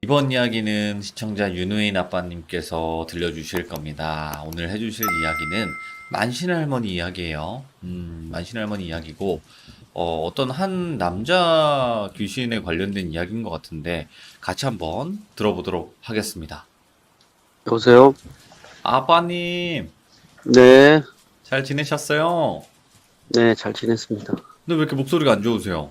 이번 이야기는 시청자 윤우인 아빠님께서 들려주실 겁니다. 오늘 해주실 이야기는 만신의 할머니 이야기예요. 만신의 할머니 이야기고, 어떤 한 남자 귀신에 관련된 이야기인 것 같은데, 같이 한번 들어보도록 하겠습니다. 여보세요? 아빠님, 네, 잘 지내셨어요? 네, 잘 지냈습니다. 근데 왜 이렇게 목소리가 안 좋으세요?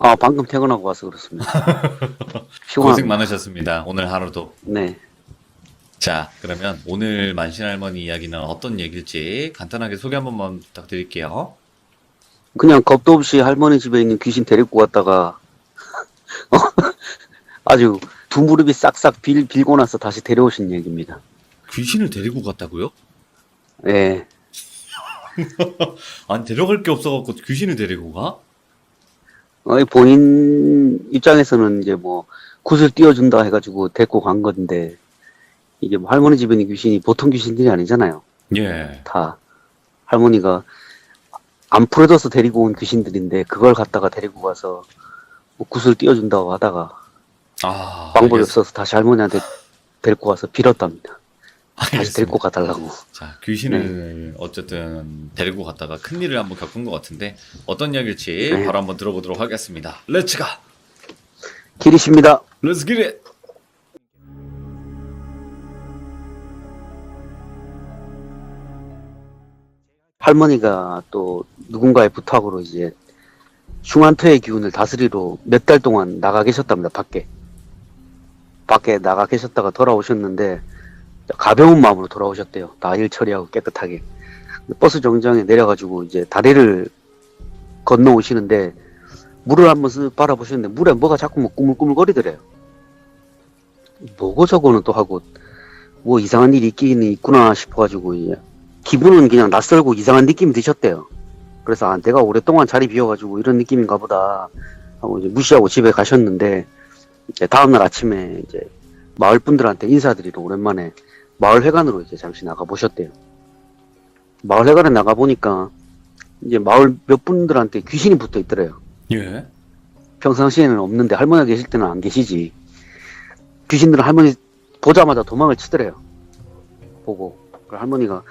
아, 방금 퇴근하고 와서 그렇습니다. 고생 피곤합니다. 많으셨습니다. 오늘 하루도. 네, 자, 그러면 오늘 만신 할머니 이야기는 어떤 얘기일지 간단하게 소개 한 번만 부탁드릴게요. 그냥 겁도 없이 할머니 집에 있는 귀신 데리고 갔다가 아주 두 무릎이 싹싹 빌고 나서 다시 데려오신 얘기입니다. 귀신을 데리고 갔다고요? 예, 아니, 데려갈 게 없어갖고 귀신을 데리고 가? 본인 입장에서는 이제 뭐 굿을 띄워준다 해가지고 데리고 간 건데 이게 뭐 할머니 집에 있는 귀신이 보통 귀신들이 아니잖아요. 예. 다 할머니가 안 풀어져서 데리고 온 귀신들인데 그걸 갖다가 데리고 가서 뭐 굿을 띄워준다고 하다가 아, 방법이 없어서 다시 할머니한테 데리고 가서 빌었답니다. 다시 데리고 알겠습니다. 가달라고. 자, 귀신을 어쨌든 데리고 갔다가 큰일을 한번 겪은 것 같은데 어떤 이야기일지 네. 바로 한번 들어보도록 하겠습니다. 렛츠 가! 길이십니다. 렛츠 기릿! 할머니가 또 누군가의 부탁으로 이제 흉한토의 기운을 다스리러 몇 달 동안 나가 계셨답니다. 밖에 나가 계셨다가 돌아오셨는데 가벼운 마음으로 돌아오셨대요. 다 일 처리하고 깨끗하게. 버스 정류장에 내려가지고 이제 다리를 건너 오시는데 물을 한번 쓱 바라보시는데 물에 뭐가 자꾸 뭐 꾸물꾸물거리더래요. 뭐고 저거는 또 하고 뭐 이상한 일이 있긴 있구나 싶어가지고 이제 기분은 그냥 낯설고 이상한 느낌이 드셨대요. 그래서 아, 내가 오랫동안 자리 비워가지고 이런 느낌인가 보다 하고 이제 무시하고 집에 가셨는데 이제 다음날 아침에 이제 마을 분들한테 인사드리러 오랜만에 마을 회관으로 이제 잠시 나가 보셨대요. 마을 회관에 나가 보니까 이제 마을 몇 분들한테 귀신이 붙어 있더래요. 예. 평상시에는 없는데 할머니가 계실 때는 안 계시지. 귀신들은 할머니 보자마자 도망을 치더래요. 보고. 그 할머니가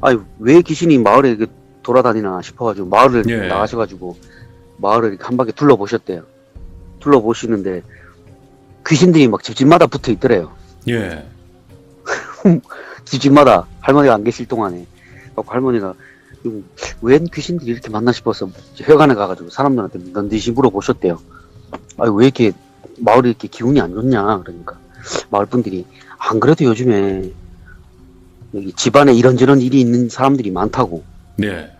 아니 왜 귀신이 마을에 이렇게 돌아다니나 싶어가지고 마을을 예. 나가셔가지고 마을을 이렇게 한 바퀴 둘러보셨대요. 둘러보시는데 귀신들이 막 집집마다 붙어 있더래요. 예. 집집마다 할머니가 안 계실 동안에. 그래서 할머니가 웬 귀신들이 이렇게 많나 싶어서 회관에 가가지고 사람들한테 넌디시 물어보셨대요. 아니 왜 이렇게 마을이 이렇게 기운이 안 좋냐 그러니까 마을 분들이 안 그래도 요즘에 여기 집안에 이런저런 일이 있는 사람들이 많다고. 네.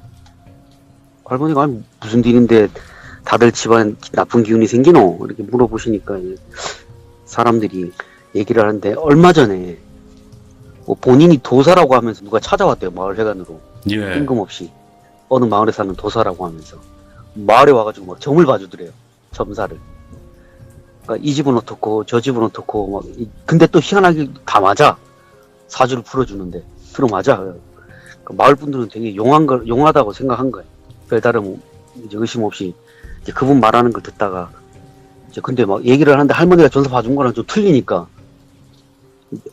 할머니가 아니 무슨 일인데 다들 집안에 나쁜 기운이 생기노 이렇게 물어보시니까 이제 사람들이 얘기를 하는데 얼마 전에 뭐 본인이 도사라고 하면서 누가 찾아왔대요. 마을 회관으로 예. 뜬금없이 어느 마을에 사는 도사라고 하면서 마을에 와가지고 막 점을 봐주더래요. 점사를. 그러니까 이 집은 어떻고 저 집은 어떻고 막 근데 또 희한하게 다 맞아. 사주를 풀어주는데 들어맞아. 그러니까 마을 분들은 되게 용하다고 생각한 거예요. 별다른 이제 의심 없이 이제 그분 말하는 걸 듣다가 이제 근데 막 얘기를 하는데 할머니가 점사 봐준 거랑 좀 틀리니까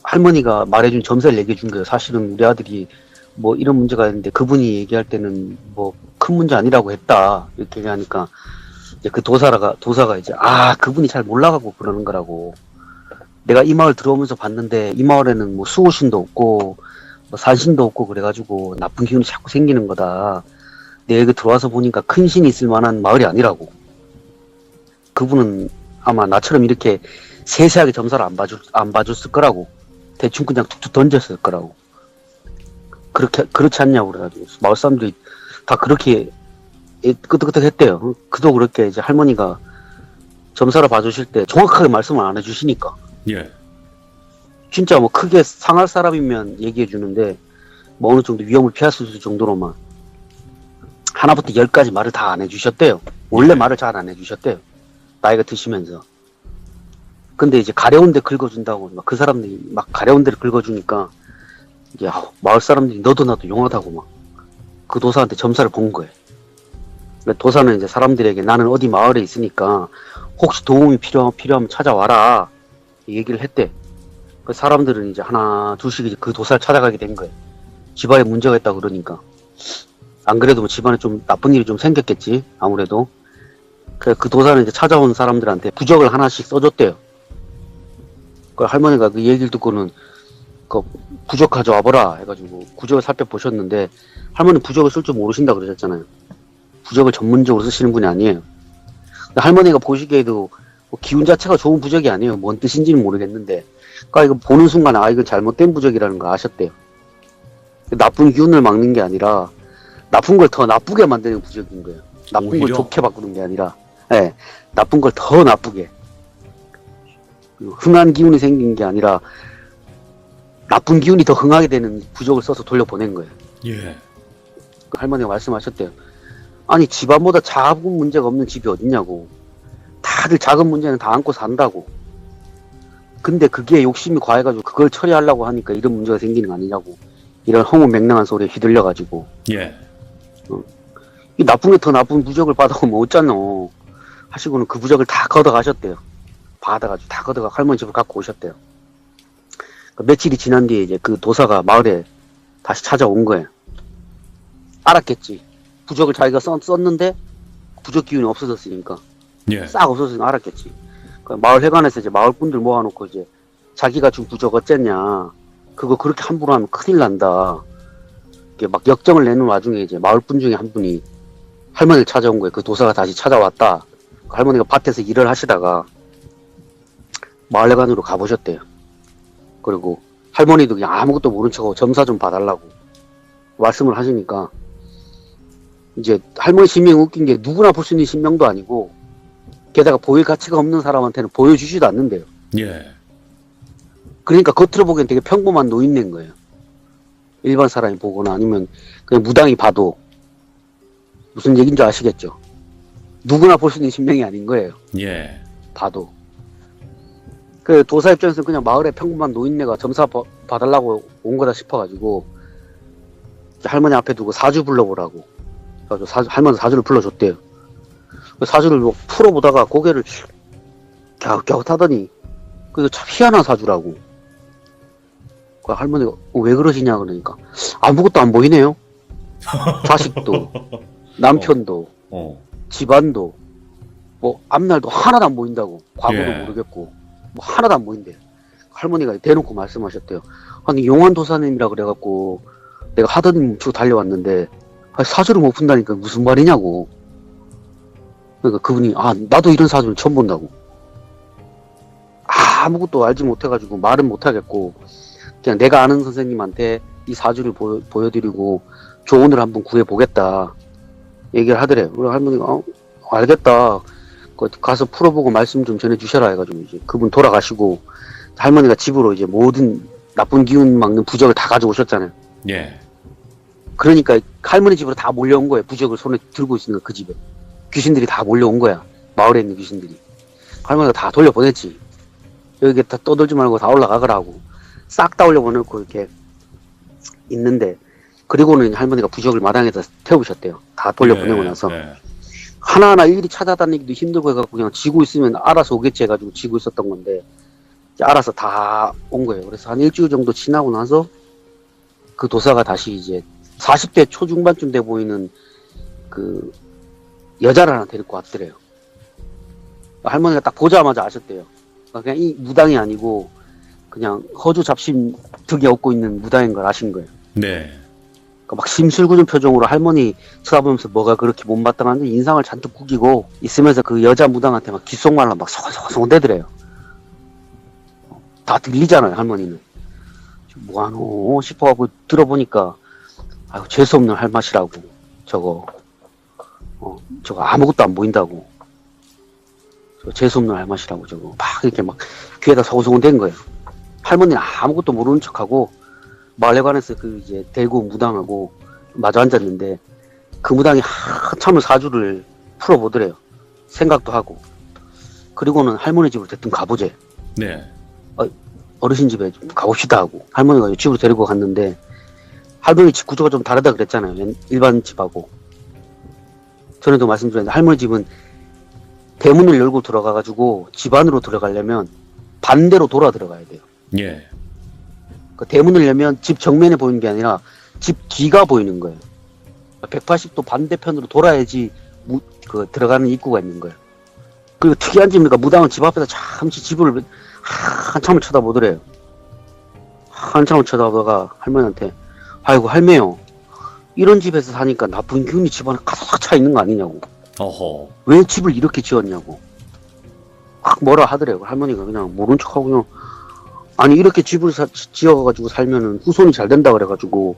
할머니가 말해준 점사를 얘기해 준 거예요. 사실은 우리 아들이 뭐 이런 문제가 있는데 그분이 얘기할 때는 뭐 큰 문제 아니라고 했다 이렇게 얘기하니까 이제 그 도사가 이제 아 그분이 잘 몰라가고 그러는 거라고. 내가 이 마을 들어오면서 봤는데 이 마을에는 뭐 수호신도 없고 뭐 산신도 없고 그래가지고 나쁜 기운이 자꾸 생기는 거다. 내 여기 들어와서 보니까 큰 신이 있을 만한 마을이 아니라고. 그분은 아마 나처럼 이렇게 세세하게 점사를 안 봐줬을 거라고. 대충 그냥 툭툭 던졌을 거라고. 그렇지 않냐고 그래가지고 마을 사람들이 다 그렇게 끄덕끄덕했대요. 그도 그렇게 이제 할머니가 점사를 봐주실 때 정확하게 말씀을 안 해주시니까. 예. 진짜 뭐 크게 상할 사람이면 얘기해 주는데 뭐 어느 정도 위험을 피할 수 있을 정도로만 하나부터 열까지 말을 다 안 해주셨대요. 원래 말을 잘 안 해주셨대요. 나이가 드시면서. 근데 이제 가려운 데 긁어준다고 막 그 사람들이 막 가려운 데를 긁어주니까 이제 마을 사람들이 너도 나도 용하다고 막 그 도사한테 점사를 본 거예요. 도사는 이제 사람들에게 나는 어디 마을에 있으니까 혹시 도움이 필요하면 찾아와라. 얘기를 했대. 그 사람들은 이제 하나 둘씩 이제 그 도사를 찾아가게 된 거예요. 집안에 문제가 있다 그러니까. 안 그래도 뭐 집안에 좀 나쁜 일이 좀 생겼겠지 아무래도. 그 도사는 이제 찾아온 사람들한테 부적을 하나씩 써줬대요. 그 할머니가 그 얘기를 듣고는 그 부적 가져와보라 해가지고 부적을 살펴보셨는데 할머니 부적을 쓸 줄 모르신다 그러셨잖아요. 부적을 전문적으로 쓰시는 분이 아니에요. 근데 할머니가 보시기에도 뭐 기운 자체가 좋은 부적이 아니에요. 뭔 뜻인지는 모르겠는데 그러니까 이거 보는 순간 아 이건 잘못된 부적이라는 걸 아셨대요. 나쁜 기운을 막는 게 아니라 나쁜 걸 더 나쁘게 만드는 부적인 거예요. 나쁜 걸 오히려? 좋게 바꾸는 게 아니라 예, 나쁜 걸 더 나쁘게 흥한 기운이 생긴 게 아니라 나쁜 기운이 더 흥하게 되는 부적을 써서 돌려보낸 거예요. 예. 그 할머니가 말씀하셨대요. 아니 집안보다 작은 문제가 없는 집이 어딨냐고. 다들 작은 문제는 다 안고 산다고. 근데 그게 욕심이 과해가지고 그걸 처리하려고 하니까 이런 문제가 생기는 거 아니냐고. 이런 허무맹랑한 소리에 휘둘려가지고 예. 이 나쁜 게 더 나쁜 부적을 받아오면 어쩌노 하시고는 그 부적을 다 걷어가셨대요. 받아가지고 다 걷어가 할머니 집을 갖고 오셨대요. 며칠이 지난 뒤에 이제 그 도사가 마을에 다시 찾아온 거예요. 알았겠지. 부적을 자기가 썼는데 부적 기운이 없어졌으니까 예. 싹 없어졌으니까 알았겠지. 마을 회관에서 이제 마을 분들 모아놓고 이제 자기가 준 부적 어쨌냐. 그거 그렇게 함부로 하면 큰일 난다. 이렇게 막 역정을 내는 와중에 이제 마을 분 중에 한 분이 할머니를 찾아온 거예요. 그 도사가 다시 찾아왔다. 그 할머니가 밭에서 일을 하시다가 마을회관으로 가보셨대요. 그리고 할머니도 그냥 아무것도 모른 척하고 점사 좀 봐달라고 말씀을 하시니까 이제 할머니 신명이 웃긴 게 누구나 볼 수 있는 신명도 아니고 게다가 보일 가치가 없는 사람한테는 보여주지도 않는데요. 예. 그러니까 겉으로 보기엔 되게 평범한 노인네인 거예요. 일반 사람이 보거나 아니면 그냥 무당이 봐도 무슨 얘기인 줄 아시겠죠? 누구나 볼 수 있는 신명이 아닌 거예요. 예. 봐도. 그 도사 입장에서는 그냥 마을의 평범한 노인네가 점사 봐달라고 온 거다 싶어가지고 할머니 앞에 두고 사주 불러보라고. 그래가지고 할머니 사주를 불러줬대요. 그 사주를 뭐 풀어보다가 고개를 갸웃갸웃하더니 그게 참 희한한 사주라고. 그 할머니가 왜 그러시냐 그러니까 아무것도 안 보이네요. 자식도 남편도 집안도 뭐 앞날도 하나도 안 보인다고. 과거도 예. 모르겠고 뭐 하나도 안 보인대요. 할머니가 대놓고 말씀하셨대요. 아니 용환 도사님이라 그래갖고 내가 하던 일 멈추고 달려왔는데 사주를 못 푼다니까 무슨 말이냐고. 그러니까 그분이 아 나도 이런 사주를 처음 본다고. 아무것도 알지 못해가지고 말은 못하겠고 그냥 내가 아는 선생님한테 이 사주를 보여드리고 조언을 한번 구해보겠다 얘기를 하더래요. 그리고 할머니가 알겠다. 가서 풀어보고 말씀 좀 전해주셔라 해가지고 이제 그분 돌아가시고 할머니가 집으로 이제 모든 나쁜 기운 막는 부적을 다 가져오셨잖아요. 예. 그러니까 할머니 집으로 다 몰려온 거예요. 부적을 손에 들고 있으니까 그 집에 귀신들이 다 몰려온 거야. 마을에 있는 귀신들이. 할머니가 다 돌려보냈지. 여기 다 떠들지 말고 다 올라가거라고 싹 다 올려보내고 이렇게 있는데 그리고는 할머니가 부적을 마당에다 태우셨대요. 다 돌려보내고 나서 하나하나 일일이 찾아다니기도 힘들고 해갖고 그냥 지고 있으면 알아서 오겠지 해가지고 지고 있었던 건데 이제 알아서 다 온 거예요. 그래서 한 일주일 정도 지나고 나서 그 도사가 다시 이제 40대 초중반쯤 돼 보이는 그 여자를 하나 데리고 왔더래요. 할머니가 딱 보자마자 아셨대요. 그냥 이 무당이 아니고 그냥 허주 잡심 득이 얻고 있는 무당인 걸 아신 거예요. 네. 그러니까 막 심술궂은 표정으로 할머니 쳐다보면서 뭐가 그렇게 못마땅한지 인상을 잔뜩 구기고 있으면서 그 여자 무당한테 막 귓속말로 막 소송소송 대더래요. 다 들리잖아요, 할머니는. 뭐하노 싶어가지고 들어보니까 아유 재수없는 할맛이라고 저거 아무것도 안 보인다고 재수없는 할맛이라고 저거 막 이렇게 막 귀에다 소송소송 댄 거예요. 할머니는 아무것도 모르는 척하고 마을회관에서 그 이제 대구 무당하고 마주 앉았는데 그 무당이 한참을 사주를 풀어보더래요. 생각도 하고. 그리고는 할머니 집으로 대뜸 가보재. 네. 어르신 집에 좀 가봅시다 하고 할머니가 집으로 데리고 갔는데 할머니 집 구조가 좀 다르다 그랬잖아요. 일반 집하고. 전에도 말씀드렸는데 할머니 집은 대문을 열고 들어가가지고 집 안으로 들어가려면 반대로 돌아 들어가야 돼요. 예. 그 대문을 열면 집 정면에 보이는 게 아니라 집 뒤가 보이는 거예요. 180도 반대편으로 돌아야지 들어가는 입구가 있는 거예요. 그리고 특이한 집이니까 무당은 집 앞에서 잠시 집을 한참을 쳐다보더래요. 한참을 쳐다보다가 할머니한테, 아이고 할매요, 이런 집에서 사니까 나쁜 기운이 집안에 가득 차 있는 거 아니냐고. 어허. 왜 집을 이렇게 지었냐고. 막 뭐라 하더래요. 할머니가 그냥 모른 척하고 그냥, 아니 이렇게 집을 지어가지고 살면은 후손이 잘 된다 그래가지고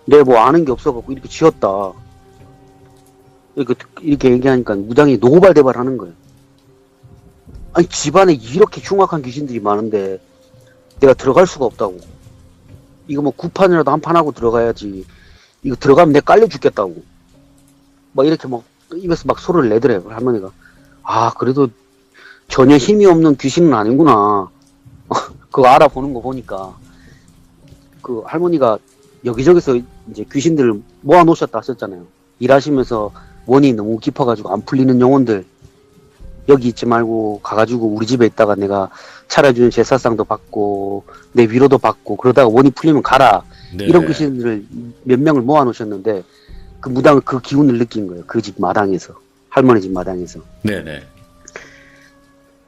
내 뭐 아는 게 없어갖고 이렇게 지었다. 이렇게 얘기하니까 무당이 노발대발 하는 거예요. 아니 집안에 이렇게 흉악한 귀신들이 많은데 내가 들어갈 수가 없다고. 이거 뭐 구판이라도 한 판 하고 들어가야지. 이거 들어가면 내가 깔려 죽겠다고. 막 이렇게 막 입에서 막 소리를 내더래요. 할머니가. 아 그래도 전혀 힘이 없는 귀신은 아니구나. 그거 알아보는 거 보니까 그 할머니가 여기저기서 이제 귀신들을 모아 놓으셨다 하셨잖아요. 일하시면서 원이 너무 깊어가지고 안 풀리는 영혼들 여기 있지 말고 가가지고 우리 집에 있다가 내가 차려주는 제사상도 받고 내 위로도 받고 그러다가 원이 풀리면 가라. 네. 이런 귀신들을 몇 명을 모아 놓으셨는데 그 무당은 그 기운을 느낀 거예요. 그 집 마당에서. 할머니 집 마당에서. 네네.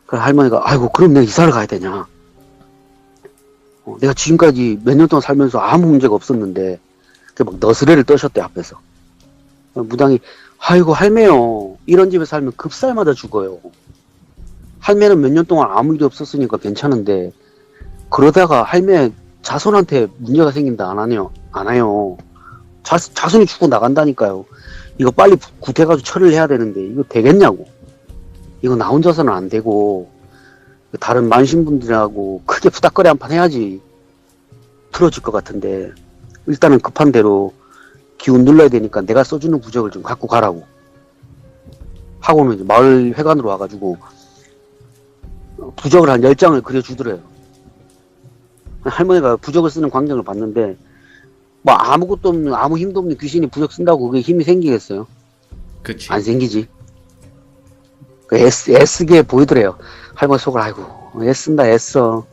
그 할머니가 아이고 그럼 내가 이사를 가야 되냐. 내가 지금까지 몇 년 동안 살면서 아무 문제가 없었는데 막 너스레를 떠셨대 앞에서. 무당이 아이고 할매요, 이런 집에 살면 급살마다 죽어요. 할매는 몇 년 동안 아무 일이 없었으니까 괜찮은데 그러다가 할매 자손한테 문제가 생긴다 안 해요. 자손이 죽고 나간다니까요. 이거 빨리 구태가지고 처리를 해야 되는데 이거 되겠냐고. 이거 나 혼자서는 안 되고 다른 만신분들하고 크게 부닥거리 한판 해야지 풀어질 것 같은데 일단은 급한 대로 기운 눌러야 되니까 내가 써주는 부적을 좀 갖고 가라고 하고는 이제 마을 회관으로 와가지고 부적을 한 10장을 그려주더래요. 할머니가 부적을 쓰는 광경을 봤는데 뭐 아무것도 없는 아무 힘도 없는 귀신이 부적 쓴다고 그게 힘이 생기겠어요? 그치. 안 생기지. 애쓰게 보이더래요. 할머니 속을 아이고 애쓴다 애써.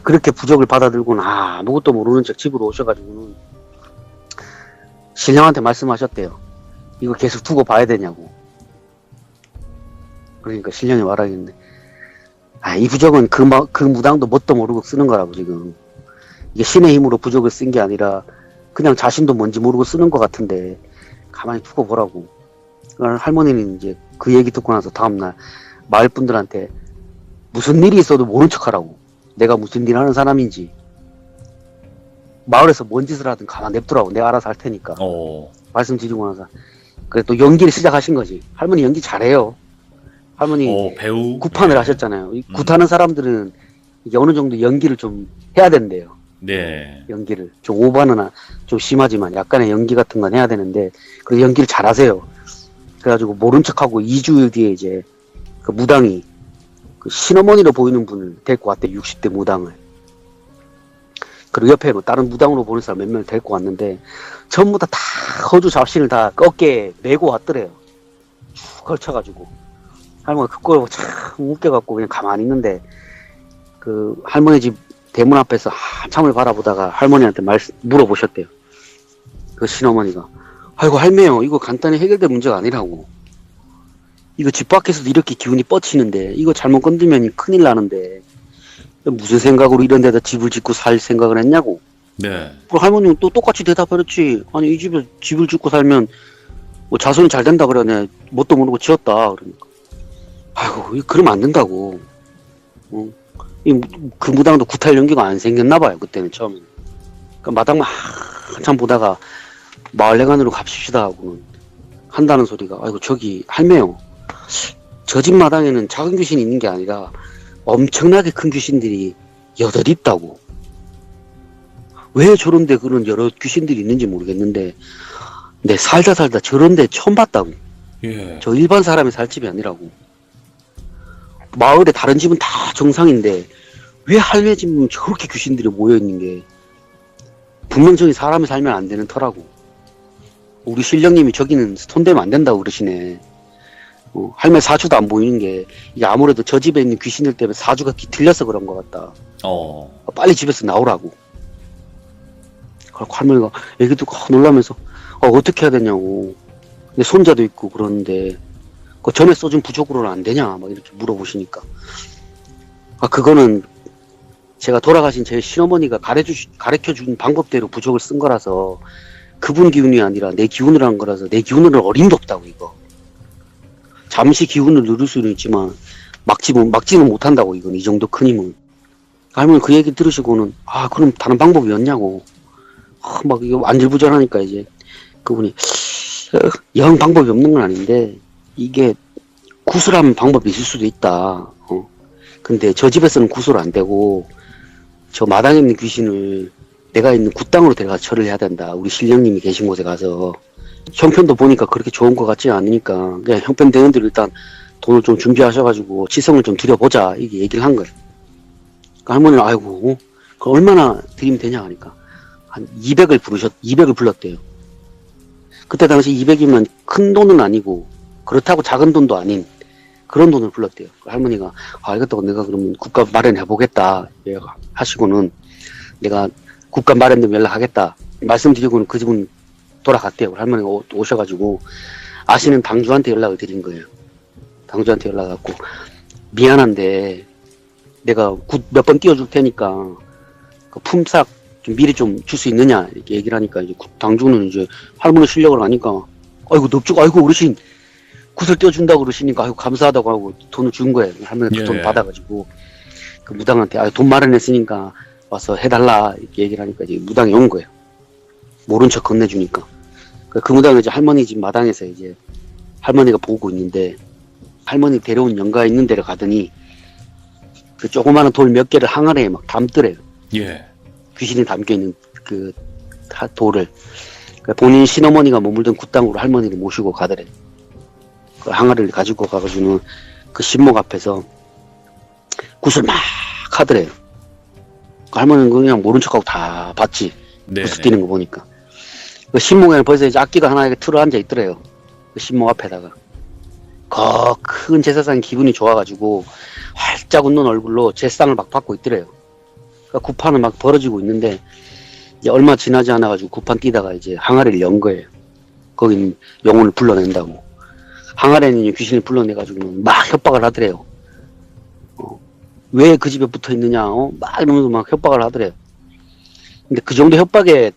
그렇게 부적을 받아들고는 아무것도 모르는 척 집으로 오셔가지고는 신령한테 말씀하셨대요. 이거 계속 두고 봐야 되냐고. 그러니까 신령이 말하겠네. 이 부적은 그 무당도 뭣도 모르고 쓰는 거라고 지금. 이게 신의 힘으로 부적을 쓴 게 아니라 그냥 자신도 뭔지 모르고 쓰는 것 같은데 가만히 두고 보라고. 할머니는 이제 그 얘기 듣고 나서 다음날 마을 분들한테 무슨 일이 있어도 모른 척 하라고. 내가 무슨 일 하는 사람인지. 마을에서 뭔 짓을 하든 가만 냅두라고. 내가 알아서 할 테니까. 말씀드리고 나서. 그래 또 연기를 시작하신 거지. 할머니 연기 잘해요. 할머니 배우 구판을 하셨잖아요. 굿하는 사람들은 이게 어느 정도 연기를 좀 해야 된대요. 네. 연기를. 좀 오버는 좀 심하지만 약간의 연기 같은 건 해야 되는데 그 연기를 잘하세요. 그래가지고 모른 척하고 2주일 뒤에 이제 그 무당이 그 신어머니로 보이는 분을 데리고 왔대. 60대 무당을. 그리고 옆에 뭐 다른 무당으로 보는 사람 몇 명을 데리고 왔는데 전부 다 허주 잡신을 다 어깨에 메고 왔더래요. 쭉 걸쳐가지고. 할머니 그걸 참 웃겨갖고 그냥 가만히 있는데 그 할머니 집 대문 앞에서 한참을 바라보다가 할머니한테 물어보셨대요. 그 신어머니가 아이고 할매요, 이거 간단히 해결될 문제가 아니라고. 이거 집 밖에서도 이렇게 기운이 뻗치는데 이거 잘못 건드면 큰일 나는데 무슨 생각으로 이런 데다 집을 짓고 살 생각을 했냐고. 네. 그 할머니는 또 똑같이 대답하랬지. 아니 이 집에 집을 짓고 살면 뭐 자손이 잘 된다 그러네. 뭣도 모르고 지었다. 그러니까 아이고 그러면 안 된다고. 그 무당도 구탈 연기가 안 생겼나 봐요. 그때는 처음에. 그러니까 마당만 한참 보다가 마을회관으로 갑시다 하고는 한다는 소리가 아이고 저기 할매요. 저 집 마당에는 작은 귀신이 있는 게 아니라 엄청나게 큰 귀신들이 8 있다고. 왜 저런데 그런 여러 귀신들이 있는지 모르겠는데 내 살다 저런데 처음 봤다고. 예. 저 일반 사람이 살 집이 아니라고. 마을에 다른 집은 다 정상인데 왜 할매 집은 저렇게 귀신들이 모여있는 게 분명 저기 사람이 살면 안 되는 터라고. 우리 신령님이 저기는 손대면 안 된다고 그러시네. 할머니 사주도 안 보이는 게 이게 아무래도 저 집에 있는 귀신들 때문에 사주가 뒤틀려서 그런 것 같다. 빨리 집에서 나오라고. 그래서 할머니가 얘기 듣고 놀라면서 어떻게 해야 되냐고. 근데 손자도 있고 그러는데 그 전에 써준 부적으로는 안 되냐 막 이렇게 물어보시니까 그거는 제가 돌아가신 제 시어머니가 가르쳐준 방법대로 부적을 쓴 거라서 그분 기운이 아니라 내 기운을 한 거라서 내 기운은 어림도 없다고. 이거 잠시 기운을 누릴 수는 있지만 막지는 못한다고. 이건 이 정도 큰 힘은. 할머니 그 얘기 들으시고는 그럼 다른 방법이 없냐고. 막 이거 안절부절하니까 이제 그분이 영 방법이 없는 건 아닌데 이게 구슬하면 방법이 있을 수도 있다. 근데 저 집에서는 구슬 안 되고 저 마당에 있는 귀신을 내가 있는 굿당으로 데려가서 절을 해야 된다. 우리 신령님이 계신 곳에 가서. 형편도 보니까 그렇게 좋은 것 같지 않으니까 그냥 형편 되는 대로 일단 돈을 좀 준비하셔가지고 치성을 좀 드려보자 이게 얘기를 한 거예요. 그러니까 할머니는 아이고 그 얼마나 드리면 되냐 하니까 한 200을 불렀대요. 그때 당시 200이면 큰 돈은 아니고 그렇다고 작은 돈도 아닌 그런 돈을 불렀대요. 할머니가 알겠다고 내가 그러면 국가 마련해 보겠다 하시고는 내가 국가 마련되면 연락하겠다 말씀드리고는 그 집은 돌아갔대요. 할머니가 오셔가지고 아시는 당주한테 연락을 드린 거예요. 당주한테 연락하고 미안한데 내가 몇 번 띄워줄 테니까 그 품삯 좀 미리 좀 줄 수 있느냐 이렇게 얘기를 하니까 이제 당주는 이제 할머니 실력을 아니까 아이고 넙죽 아이고 어르신 굿을 띄워준다고 그러시니까 아이고 감사하다고 하고 돈을 준 거예요. 할머니가 그 돈 받아가지고 그 무당한테 돈 마련했으니까 와서 해달라 이렇게 얘기를 하니까 이제 무당이 온 거예요. 모른 척 건네주니까 그 무당은 이제 할머니 집 마당에서 이제 할머니가 보고 있는데 할머니 데려온 영가 있는 데를 가더니 그 조그마한 돌 몇 개를 항아리에 막 담더래요. 귀신이 담겨있는 그 돌을 본인 신어머니가 머물던 굿당으로 할머니를 모시고 가더래. 그 항아리를 가지고 가가지고는 그 신목 앞에서 굿을 막 하더래요. 그 할머니는 그냥 모른 척하고 다 봤지. 굿을 뛰는 거 보니까. 그 신목에는 벌써 이제 악기가 하나 이렇게 틀어 앉아 있더래요. 그 신목 앞에다가. 큰 제사상이 기분이 좋아가지고 활짝 웃는 얼굴로 제상을 막 받고 있더래요. 그러니까 구판은 막 벌어지고 있는데 이제 얼마 지나지 않아가지고 구판 뛰다가 이제 항아리를 연 거예요. 거기는 영혼을 불러낸다고. 항아리에는 귀신을 불러내가지고 막 협박을 하더래요. 왜 그 집에 붙어 있느냐, 막 이러면서 막 협박을 하더래요. 근데 그 정도 협박에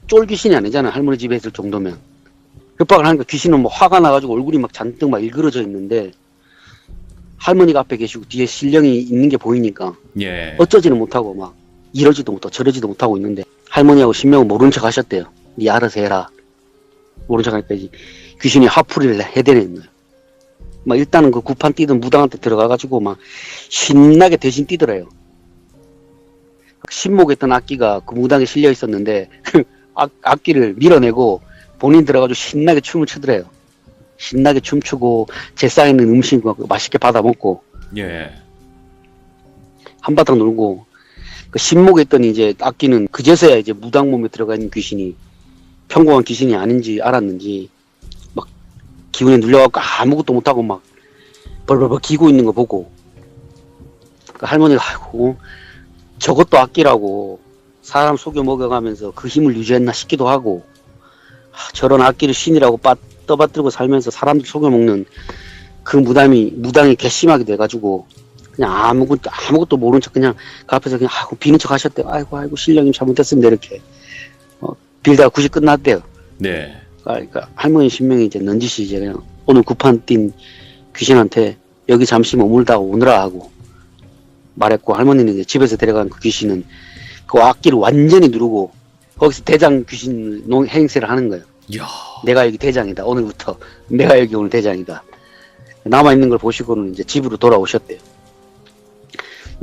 쫄 귀신이 아니잖아. 할머니 집에 있을 정도면. 협박을 하니까 귀신은 뭐 화가 나가지고 얼굴이 막 잔뜩 막 일그러져 있는데 할머니가 앞에 계시고 뒤에 신령이 있는 게 보이니까 어쩌지는 못하고 막 이러지도 못하고 저러지도 못하고 있는데 할머니하고 신명은 모른 척 하셨대요. 니 알아서 해라. 모른 척 하니까 이제 귀신이 화풀이를 해대는 거예요. 막 일단은 그 구판 뛰던 무당한테 들어가가지고 막 신나게 대신 뛰더래요. 신목에 있던 악기가 그 무당에 실려 있었는데 악기를 밀어내고 본인 들어가지고 신나게 춤을 추더래요. 신나게 춤추고 제싸에 있는 음식을 맛있게 받아 먹고 한바탕 놀고 그 신목에 있던 이제 악기는 그제서야 이제 무당 몸에 들어가 있는 귀신이 평범한 귀신이 아닌지 알았는지 막 기운에 눌려갖고 아무것도 못하고 막 벌벌벌 기고 있는 거 보고 그 할머니가 아이고 저것도 악기라고 사람 속여 먹여가면서 그 힘을 유지했나 싶기도 하고 저런 악기를 신이라고 떠받들고 살면서 사람들 속여먹는 그 무당이 괘씸하게 돼가지고 그냥 아무것도 모른 척 그냥 그 앞에서 그냥 비는 척 하셨대요. 아이고 신령님 잘못했습니다 이렇게 빌다가 굿이 끝났대요. 그러니까 할머니 신명이 이제 넌지시 이제 그냥 오늘 구판 뛴 귀신한테 여기 잠시 머물다가 오느라 하고 말했고 할머니는 이제 집에서 데려간 그 귀신은 그 악기를 완전히 누르고 거기서 대장 귀신 행세를 하는 거예요. 내가 여기 대장이다. 오늘부터 내가 여기 오늘 대장이다. 남아있는 걸 보시고는 이제 집으로 돌아오셨대요.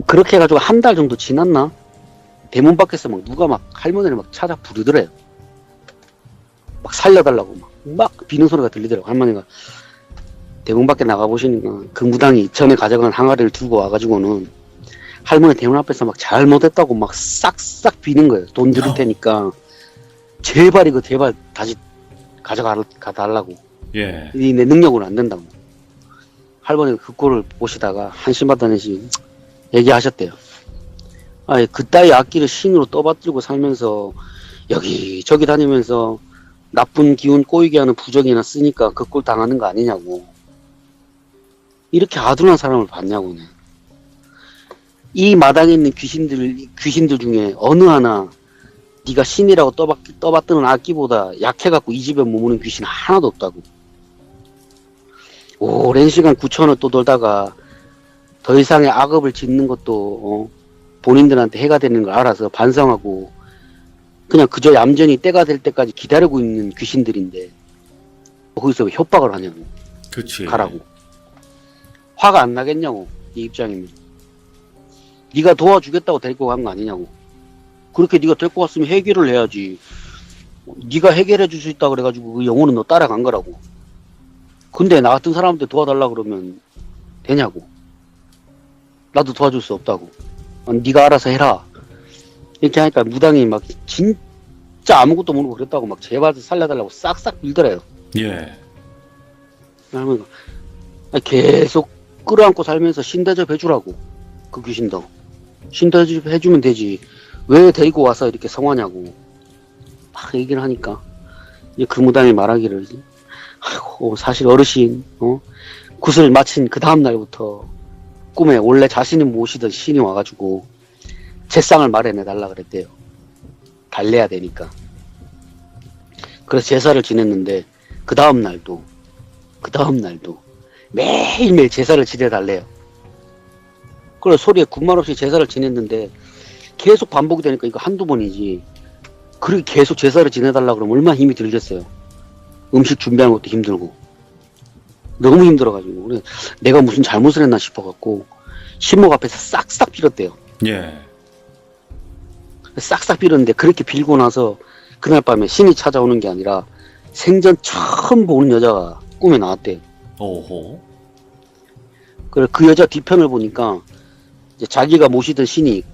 그렇게 해가지고 한 달 정도 지났나? 대문 밖에서 막 누가 막 할머니를 막 찾아 부르더래요. 막 살려달라고 막 비는 소리가 들리더라고. 할머니가 대문 밖에 나가보시니까 그 무당이 전에 가져간 항아리를 들고 와가지고는 할머니 대문 앞에서 막 잘못했다고 막 싹싹 비는 거예요. 돈 드릴 테니까 제발 이거 제발 다시 가져가달라고. 내 능력으로 안 된다고. 할머니가 그 꼴을 보시다가 한심하다는시 얘기하셨대요. 아니, 그따위 악기를 신으로 떠받들고 살면서 여기저기 다니면서 나쁜 기운 꼬이게 하는 부적이나 쓰니까 그 꼴 당하는 거 아니냐고. 이렇게 아둔한 사람을 봤냐고네. 이 마당에 있는 귀신들 중에 어느 하나 네가 신이라고 떠받드는 악기보다 약해갖고 이 집에 머무는 귀신 하나도 없다고. 오랜 시간 구천을 또 돌다가 더 이상의 악업을 짓는 것도 본인들한테 해가 되는 걸 알아서 반성하고 그냥 그저 얌전히 때가 될 때까지 기다리고 있는 귀신들인데 거기서 왜 협박을 하냐고. 그치. 가라고. 화가 안 나겠냐고. 이 입장이면. 네가 도와주겠다고 데리고 간 거 아니냐고. 그렇게 네가 데리고 왔으면 해결을 해야지. 네가 해결해 줄 수 있다 그래가지고 그 영혼은 너 따라간 거라고. 근데 나 같은 사람한테 도와달라 그러면 되냐고. 나도 도와줄 수 없다고. 네가 알아서 해라. 이렇게 하니까 무당이 막 진짜 아무것도 모르고 그랬다고 막 제발 살려달라고 싹싹 빌더래요. 예. 할머니가 계속 끌어안고 살면서 신대접 해주라고. 그 귀신도 신대접 해주면 되지 왜 데리고 와서 이렇게 성화냐고 막 얘기를 하니까 이제 그 무당이 말하기를 아이고 사실 어르신 굿을 마친 그 다음 날부터 꿈에 원래 자신이 모시던 신이 와가지고 제상을 마련해달라 그랬대요. 달래야 되니까. 그래서 제사를 지냈는데 그 다음 날도 매일매일 제사를 지내달래요. 그래 소리에 군말 없이 제사를 지냈는데 계속 반복이 되니까 이거 한두 번이지. 그렇게 계속 제사를 지내달라 그러면 얼마나 힘이 들겠어요. 음식 준비하는 것도 힘들고 너무 힘들어가지고 그래 내가 무슨 잘못을 했나 싶어갖고 신목 앞에서 싹싹 빌었대요. 예. 싹싹 빌었는데 그렇게 빌고 나서 그날 밤에 신이 찾아오는 게 아니라 생전 처음 보는 여자가 꿈에 나왔대요. 오호. 그래 그 여자 뒤편을 보니까 이제 자기가 모시던 신이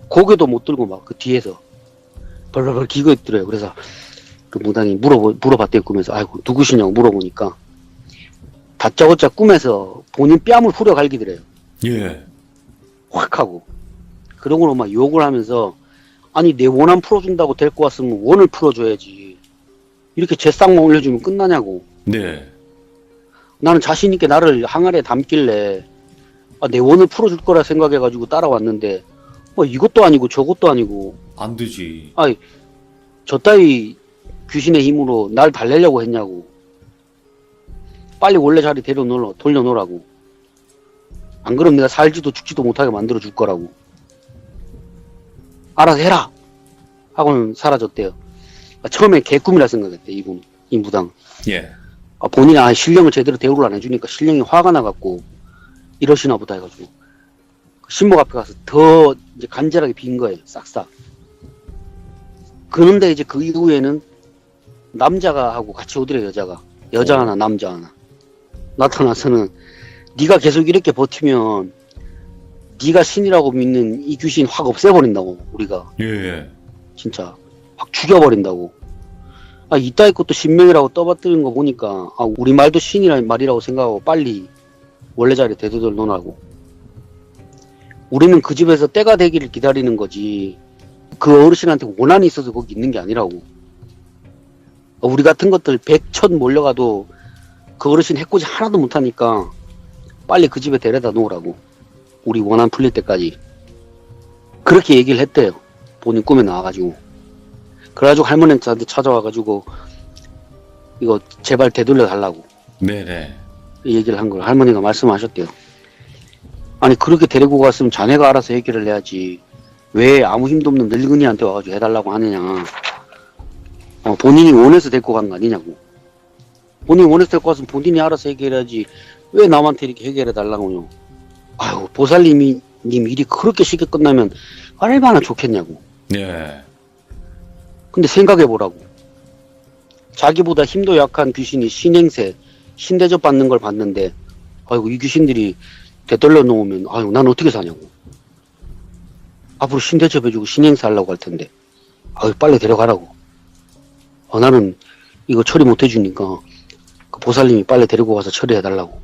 고개도 못 들고 막 그 뒤에서 벌벌벌 기고 있더래요. 그래서 그 무당이 물어봤대요. 꿈에서 아이고 누구시냐고 물어보니까 다짜고짜 꿈에서 본인 뺨을 후려 갈기더래요. 예. 확 하고 그러고는 막 욕을 하면서 아니 내 원 안 풀어준다고 데리고 왔으면 원을 풀어줘야지 이렇게 제쌍만 올려주면 끝나냐고. 네. 나는 자신있게 나를 항아리에 담길래 내 원을 풀어줄 거라 생각해가지고 따라왔는데 이것도 아니고 저것도 아니고 안 되지. 저 따위 귀신의 힘으로 날 달래려고 했냐고. 빨리 원래 자리 돌려놓으라고. 안 그러면 내가 살지도 죽지도 못하게 만들어 줄 거라고. 알아서 해라 하고는 사라졌대요. 처음에 개꿈이라 생각했대 이 무당. 예. 본인이 신령을 제대로 대우를 안 해주니까 신령이 화가 나갖고 이러시나 보다 해가지고 신목 앞에 가서 더 이제 간절하게 빈 거예요. 싹싹. 그런데 이제 그 이후에는 남자가 하고 같이 오더래. 여자 하나 남자 하나 나타나서는 네가 계속 이렇게 버티면 네가 신이라고 믿는 이 귀신 확 없애버린다고. 우리가 예. 진짜 확 죽여버린다고. 이따위 것도 신명이라고 떠받드는 거 보니까 우리 말도 신이라는 말이라고 생각하고 빨리 원래 자리에 되돌려 놓으라고. 우리는 그 집에서 때가 되기를 기다리는 거지 그 어르신한테 원한이 있어서 거기 있는 게 아니라고. 우리 같은 것들 100천 몰려가도 그 어르신 해코지 하나도 못하니까 빨리 그 집에 데려다 놓으라고. 우리 원한 풀릴 때까지. 그렇게 얘기를 했대요. 본인 꿈에 나와가지고. 그래가지고 할머니한테 찾아와가지고 이거 제발 되돌려 달라고 네네. 얘기를 한 걸 할머니가 말씀하셨대요. 아니 그렇게 데리고 갔으면 자네가 알아서 해결을 해야지 왜 아무 힘도 없는 늙은이한테 와가지고 해달라고 하느냐. 본인이 원해서 데리고 간 거 아니냐고. 본인이 원해서 데리고 갔으면 본인이 알아서 해결해야지 왜 남한테 이렇게 해결해 달라고요. 아유 보살님이 님 일이 그렇게 쉽게 끝나면 얼마나 좋겠냐고. 네. 근데 생각해보라고. 자기보다 힘도 약한 귀신이 신행세, 신대접 받는 걸 봤는데 아이고 이 귀신들이 되돌려 놓으면 아유 난 어떻게 사냐고. 앞으로 신대접 해주고 신행세 하려고 할 텐데 아유 빨리 데려가라고. 나는 이거 처리 못 해주니까 그 보살님이 빨리 데리고 가서 처리해달라고.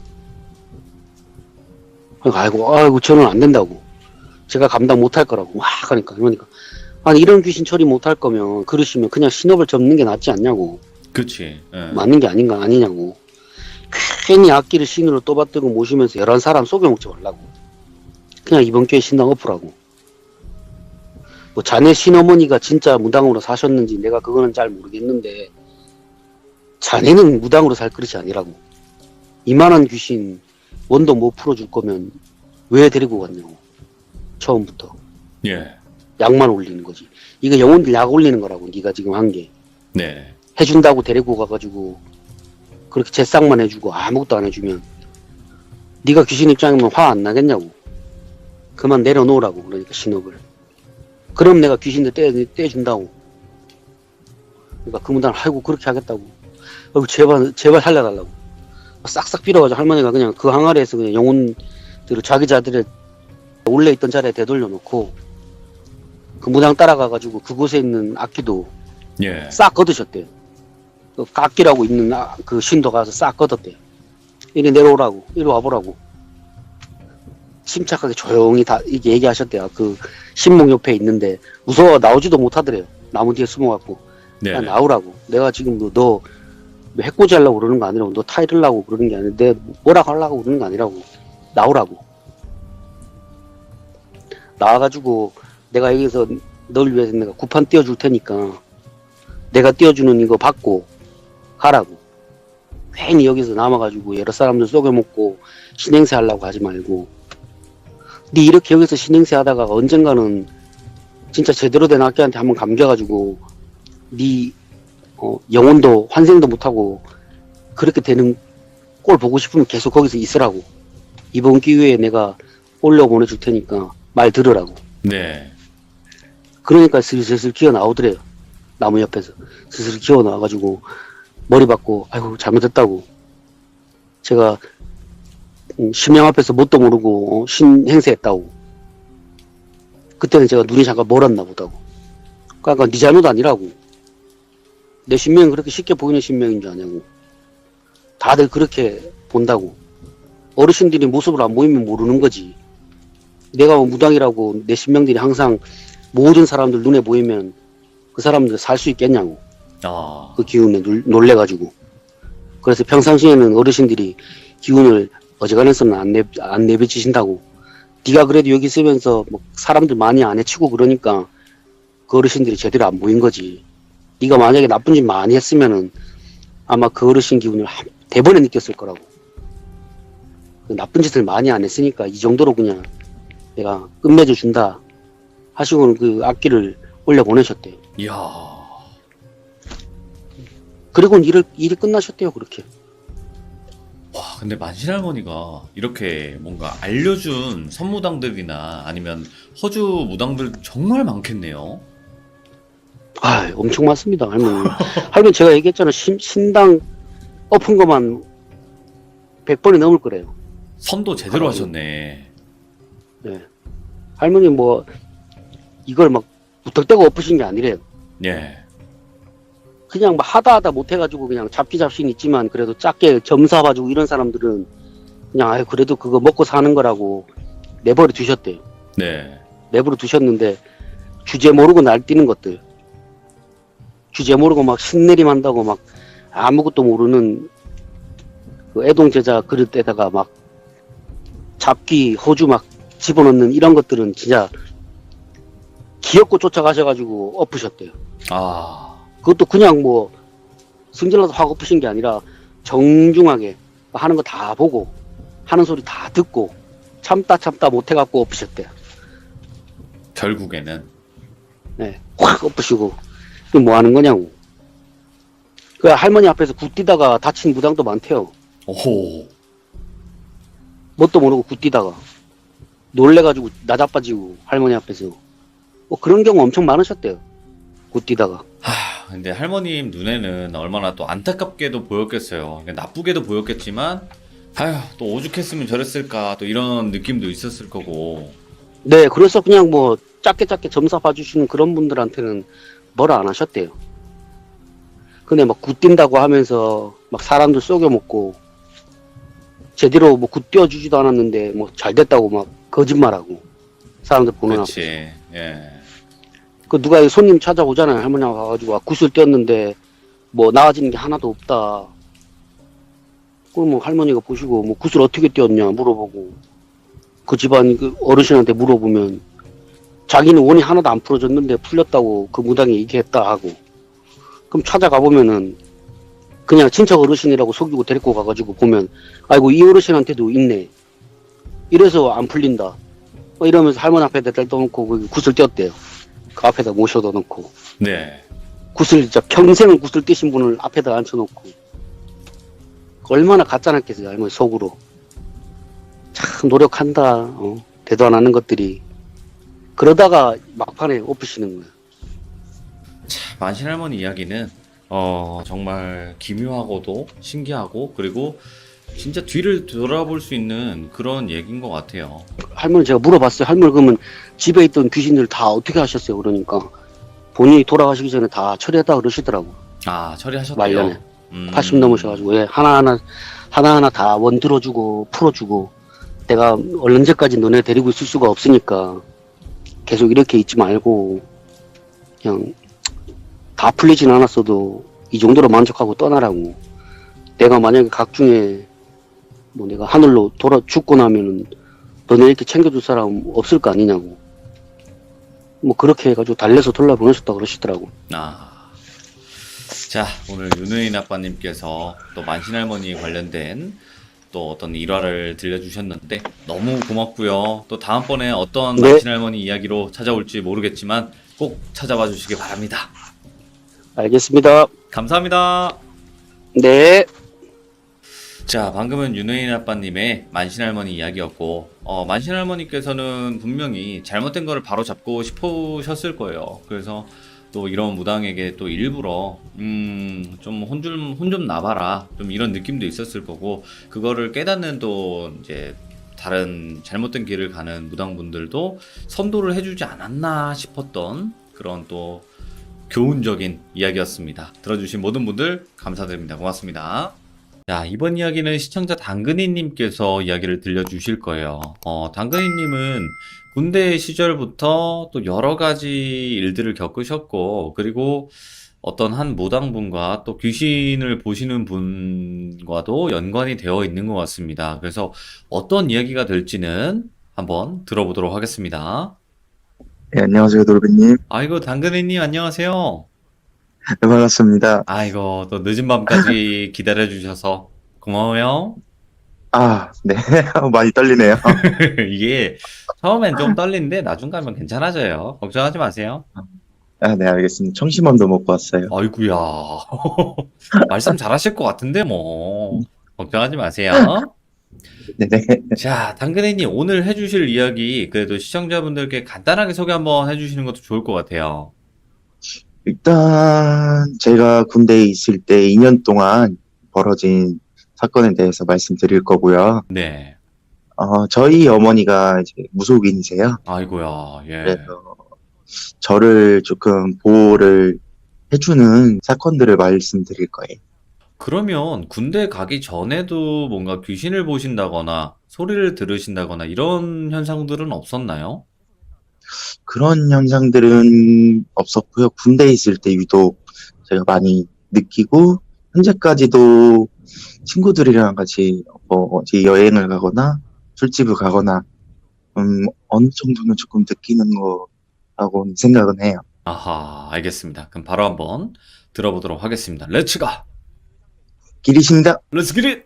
그러니까 아이고 저는 안 된다고. 제가 감당 못할 거라고 막 하니까 그러니까 아니 이런 귀신 처리 못할 거면 그러시면 그냥 신업을 접는 게 낫지 않냐고. 그치. 예. 맞는 게 아니냐고. 괜히 악기를 신으로 떠받들고 모시면서 11사람 속여먹지 말라고. 그냥 이번 기회에 신당 엎으라고. 뭐 자네 신어머니가 진짜 무당으로 사셨는지 내가 그거는 잘 모르겠는데 자네는 무당으로 살 그릇이 아니라고. 이만한 귀신 원도 못 풀어줄 거면 왜 데리고 갔냐고. 처음부터. 예. 약만 올리는 거지. 이거 영혼들 약 올리는 거라고. 네가 지금 한 게. 네. 해준다고 데리고 가가지고 그렇게 제싹만 해주고 아무것도 안 해주면 네가 귀신 입장이면 화 안 나겠냐고. 그만 내려놓으라고. 그러니까 신업을. 그럼 내가 귀신들 떼준다고. 그러니까 그 무당 아이고 그렇게 하겠다고. 아이고 제발 살려달라고. 싹싹 빌어가지고 할머니가 그냥 그 항아리에서 그냥 영혼들을 자기 자들의 원래 있던 자리에 되돌려 놓고 그 무당 따라가가지고 그곳에 있는 악기도 예. 싹 걷으셨대요. 그 악기라고 있는 그 신도 가서 싹 걷었대요. 이리 내려오라고, 이리 와보라고. 침착하게 조용히 다 이렇게 얘기하셨대요. 그 신목 옆에 있는데 무서워 나오지도 못하더래요. 나무 뒤에 숨어갖고. 네. 야, 나오라고. 내가 지금 너 해코지 하려고 그러는 거 아니라고. 너 타이르려고 그러는 게 아니라 내 뭐라고 하려고 그러는 거 아니라고. 나오라고. 나와가지고 내가 여기서 널 위해서 내가 구판 띄워줄 테니까 내가 띄워주는 이거 받고 가라고. 괜히 여기서 남아가지고 여러 사람들 속여먹고 신행세 하려고 하지 말고 네 이렇게 여기서 신행세 하다가 언젠가는 진짜 제대로 된 악기한테 한번 감겨가지고 네 영혼도 환생도 못하고 그렇게 되는 꼴 보고 싶으면 계속 거기서 있으라고. 이번 기회에 내가 올려 보내줄 테니까 말 들으라고. 네. 그러니까 슬슬 기어 나오더래요. 나무 옆에서 슬슬 기어 나와가지고 머리 받고 아이고 잘못했다고. 제가 신명 앞에서 뭣도 모르고 신행세했다고. 그때는 제가 눈이 잠깐 멀었나 보다고. 그러니까 네 잘못 아니라고. 내 신명이 그렇게 쉽게 보이는 신명인 줄 아냐고. 다들 그렇게 본다고. 어르신들이 모습을 안 보이면 모르는 거지. 내가 무당이라고 내 신명들이 항상 모든 사람들 눈에 보이면 그 사람들 살 수 있겠냐고. 아. 그 기운에 놀래가지고. 그래서 평상시에는 어르신들이 기운을 어지간해서는 안 내비치신다고. 네가 그래도 여기 있으면서 뭐 사람들 많이 안 해치고 그러니까 그 어르신들이 제대로 안 보인 거지. 네가 만약에 나쁜 짓 많이 했으면은 아마 그 어르신 기운을 대번에 느꼈을 거라고. 그 나쁜 짓을 많이 안 했으니까 이 정도로 그냥 내가 끝맺어 준다 하시고는 그 악기를 올려 보내셨대요. 이야. 그리고는 일이 끝나셨대요. 그렇게. 와, 근데 만신할머니가 이렇게 뭔가 알려준 선무당들이나 아니면 허주 무당들 정말 많겠네요. 아, 엄청 많습니다, 할머니. 할머니 제가 얘기했잖아. 신당 엎은 것만 100번이 넘을 거래요. 선도 제대로 하셨네. 네. 할머니 뭐 이걸 막 무턱대고 엎으신 게 아니래요. 예. 그냥 막 하다 못해가지고 그냥 잡긴 있지만 그래도 작게 점사 봐주고 이런 사람들은 그냥 아유 그래도 그거 먹고 사는 거라고 내버려 두셨대요. 네. 내버려 두셨는데 주제 모르고 날뛰는 것들, 주제 모르고 막 신내림 한다고 막 아무것도 모르는 그 애동제자 그릇에다가 막 잡기 호주 막 집어넣는 이런 것들은 진짜 기어코 쫓아가셔가지고 엎으셨대요. 아. 그것도 그냥 뭐 승질나서 확 엎으신 게 아니라 정중하게 하는 거 다 보고 하는 소리 다 듣고 참다 못해갖고 엎으셨대요. 결국에는. 네, 확 엎으시고 이게 뭐 하는 거냐고. 그 할머니 앞에서 굿뛰다가 다친 무당도 많대요. 오호. 뭣도 모르고 굿뛰다가 놀래가지고 나자빠지고 할머니 앞에서 뭐 그런 경우 엄청 많으셨대요. 굿뛰다가. 하, 근데 할머님 눈에는 얼마나 또 안타깝게도 보였겠어요. 그러니까 나쁘게도 보였겠지만, 아휴, 또 오죽했으면 저랬을까, 또 이런 느낌도 있었을 거고. 네, 그래서 그냥 뭐 작게 점사 봐주시는 그런 분들한테는 뭐라 안 하셨대요. 근데 막 굿뛴다고 하면서 막 사람들 속여먹고 제대로 뭐 굿 띄워주지도 않았는데 뭐 잘 됐다고 막 거짓말하고 사람들 보는 앞에서. 그렇지. 예. 그 누가 손님 찾아오잖아요. 할머니하고 가가지고 굿을 띄웠는데 뭐 나아지는 게 하나도 없다. 그럼 뭐 할머니가 보시고 뭐 굿을 어떻게 띄웠냐 물어보고 그 집안 그 어르신한테 물어보면 자기는 원이 하나도 안 풀어졌는데 풀렸다고 그 무당이 얘기했다 하고. 그럼 찾아가 보면은 그냥 친척 어르신이라고 속이고 데리고 가가지고 보면 아이고 이 어르신한테도 있네. 이래서 안 풀린다. 이러면서 할머니 앞에다 떨떠놓고 그 굿을 띄웠대요. 그 앞에다 모셔다 놓고 네. 굿을 진짜 평생을 굿을 띄신 분을 앞에다 앉혀놓고 얼마나 가짜났겠어요. 할머니 속으로. 참 노력한다. 대도 안 하는 것들이. 그러다가 막판에 엎으시는 거예요. 만신할머니 이야기는 정말 기묘하고도 신기하고 그리고 진짜 뒤를 돌아볼 수 있는 그런 얘기인 것 같아요. 할머니 제가 물어봤어요. 할머니 그러면 집에 있던 귀신들 다 어떻게 하셨어요? 그러니까 본인이 돌아가시기 전에 다 처리했다 그러시더라고. 아, 처리하셨대요. 말년에 80 넘으셔가지고 예, 하나하나 다 원 들어주고 풀어주고 내가 언제까지 너네 데리고 있을 수가 없으니까 계속 이렇게 있지 말고 그냥 다 풀리진 않았어도 이 정도로 만족하고 떠나라고. 내가 만약에 각중에 뭐 내가 하늘로 돌아 죽고 나면은 너네 이렇게 챙겨줄 사람 없을 거 아니냐고. 뭐 그렇게 해가지고 달래서 돌려보내셨다 그러시더라고. 아. 자, 오늘 윤우인 아빠님께서 또 만신할머니 관련된 또 어떤 일화를 들려주셨는데 너무 고맙고요. 또 다음번에 어떤 네. 만신할머니 이야기로 찾아올지 모르겠지만 꼭 찾아봐 주시기 바랍니다. 알겠습니다. 감사합니다. 네. 자, 방금은 윤혜인 아빠님의 만신할머니 이야기였고, 만신할머니께서는 분명히 잘못된 거를 바로 잡고 싶으셨을 거예요. 그래서 또 이런 무당에게 또 일부러, 좀 혼 좀 나봐라. 좀 이런 느낌도 있었을 거고, 그거를 깨닫는 또 이제 다른 잘못된 길을 가는 무당분들도 선도를 해주지 않았나 싶었던 그런 또 교훈적인 이야기였습니다. 들어주신 모든 분들 감사드립니다. 고맙습니다. 자, 이번 이야기는 시청자 당근이님께서 이야기를 들려주실 거예요. 당근이님은 군대 시절부터 또 여러 가지 일들을 겪으셨고, 그리고 어떤 한 무당분과 또 귀신을 보시는 분과도 연관이 되어 있는 것 같습니다. 그래서 어떤 이야기가 될지는 한번 들어보도록 하겠습니다. 네, 안녕하세요, 노르비님. 아이고, 당근이님 안녕하세요. 네, 반갑습니다. 아이고, 또 늦은 밤까지 기다려주셔서 고마워요. 아, 네. 많이 떨리네요. 이게 처음엔 좀 떨리는데 나중 가면 괜찮아져요. 걱정하지 마세요. 아, 네, 알겠습니다. 청심원도 먹고 왔어요. 아이구야. 말씀 잘하실 것 같은데 뭐. 걱정하지 마세요. 네네. 자, 당근이님 오늘 해주실 이야기 그래도 시청자분들께 간단하게 소개 한번 해주시는 것도 좋을 것 같아요. 일단, 제가 군대에 있을 때 2년 동안 벌어진 사건에 대해서 말씀드릴 거고요. 네. 저희 어머니가 이제 무속인이세요. 아이고야. 예. 그래서 저를 조금 보호를 해주는 사건들을 말씀드릴 거예요. 그러면 군대 가기 전에도 뭔가 귀신을 보신다거나 소리를 들으신다거나 이런 현상들은 없었나요? 그런 현상들은 없었고요. 군대에 있을 때 유독 제가 많이 느끼고, 현재까지도 친구들이랑 같이 어디 여행을 가거나 술집을 가거나 어느 정도는 조금 느끼는 거라고 생각은 해요. 아하, 알겠습니다. 그럼 바로 한번 들어보도록 하겠습니다. 렛츠 가! 기리신다. 렛츠 기릿!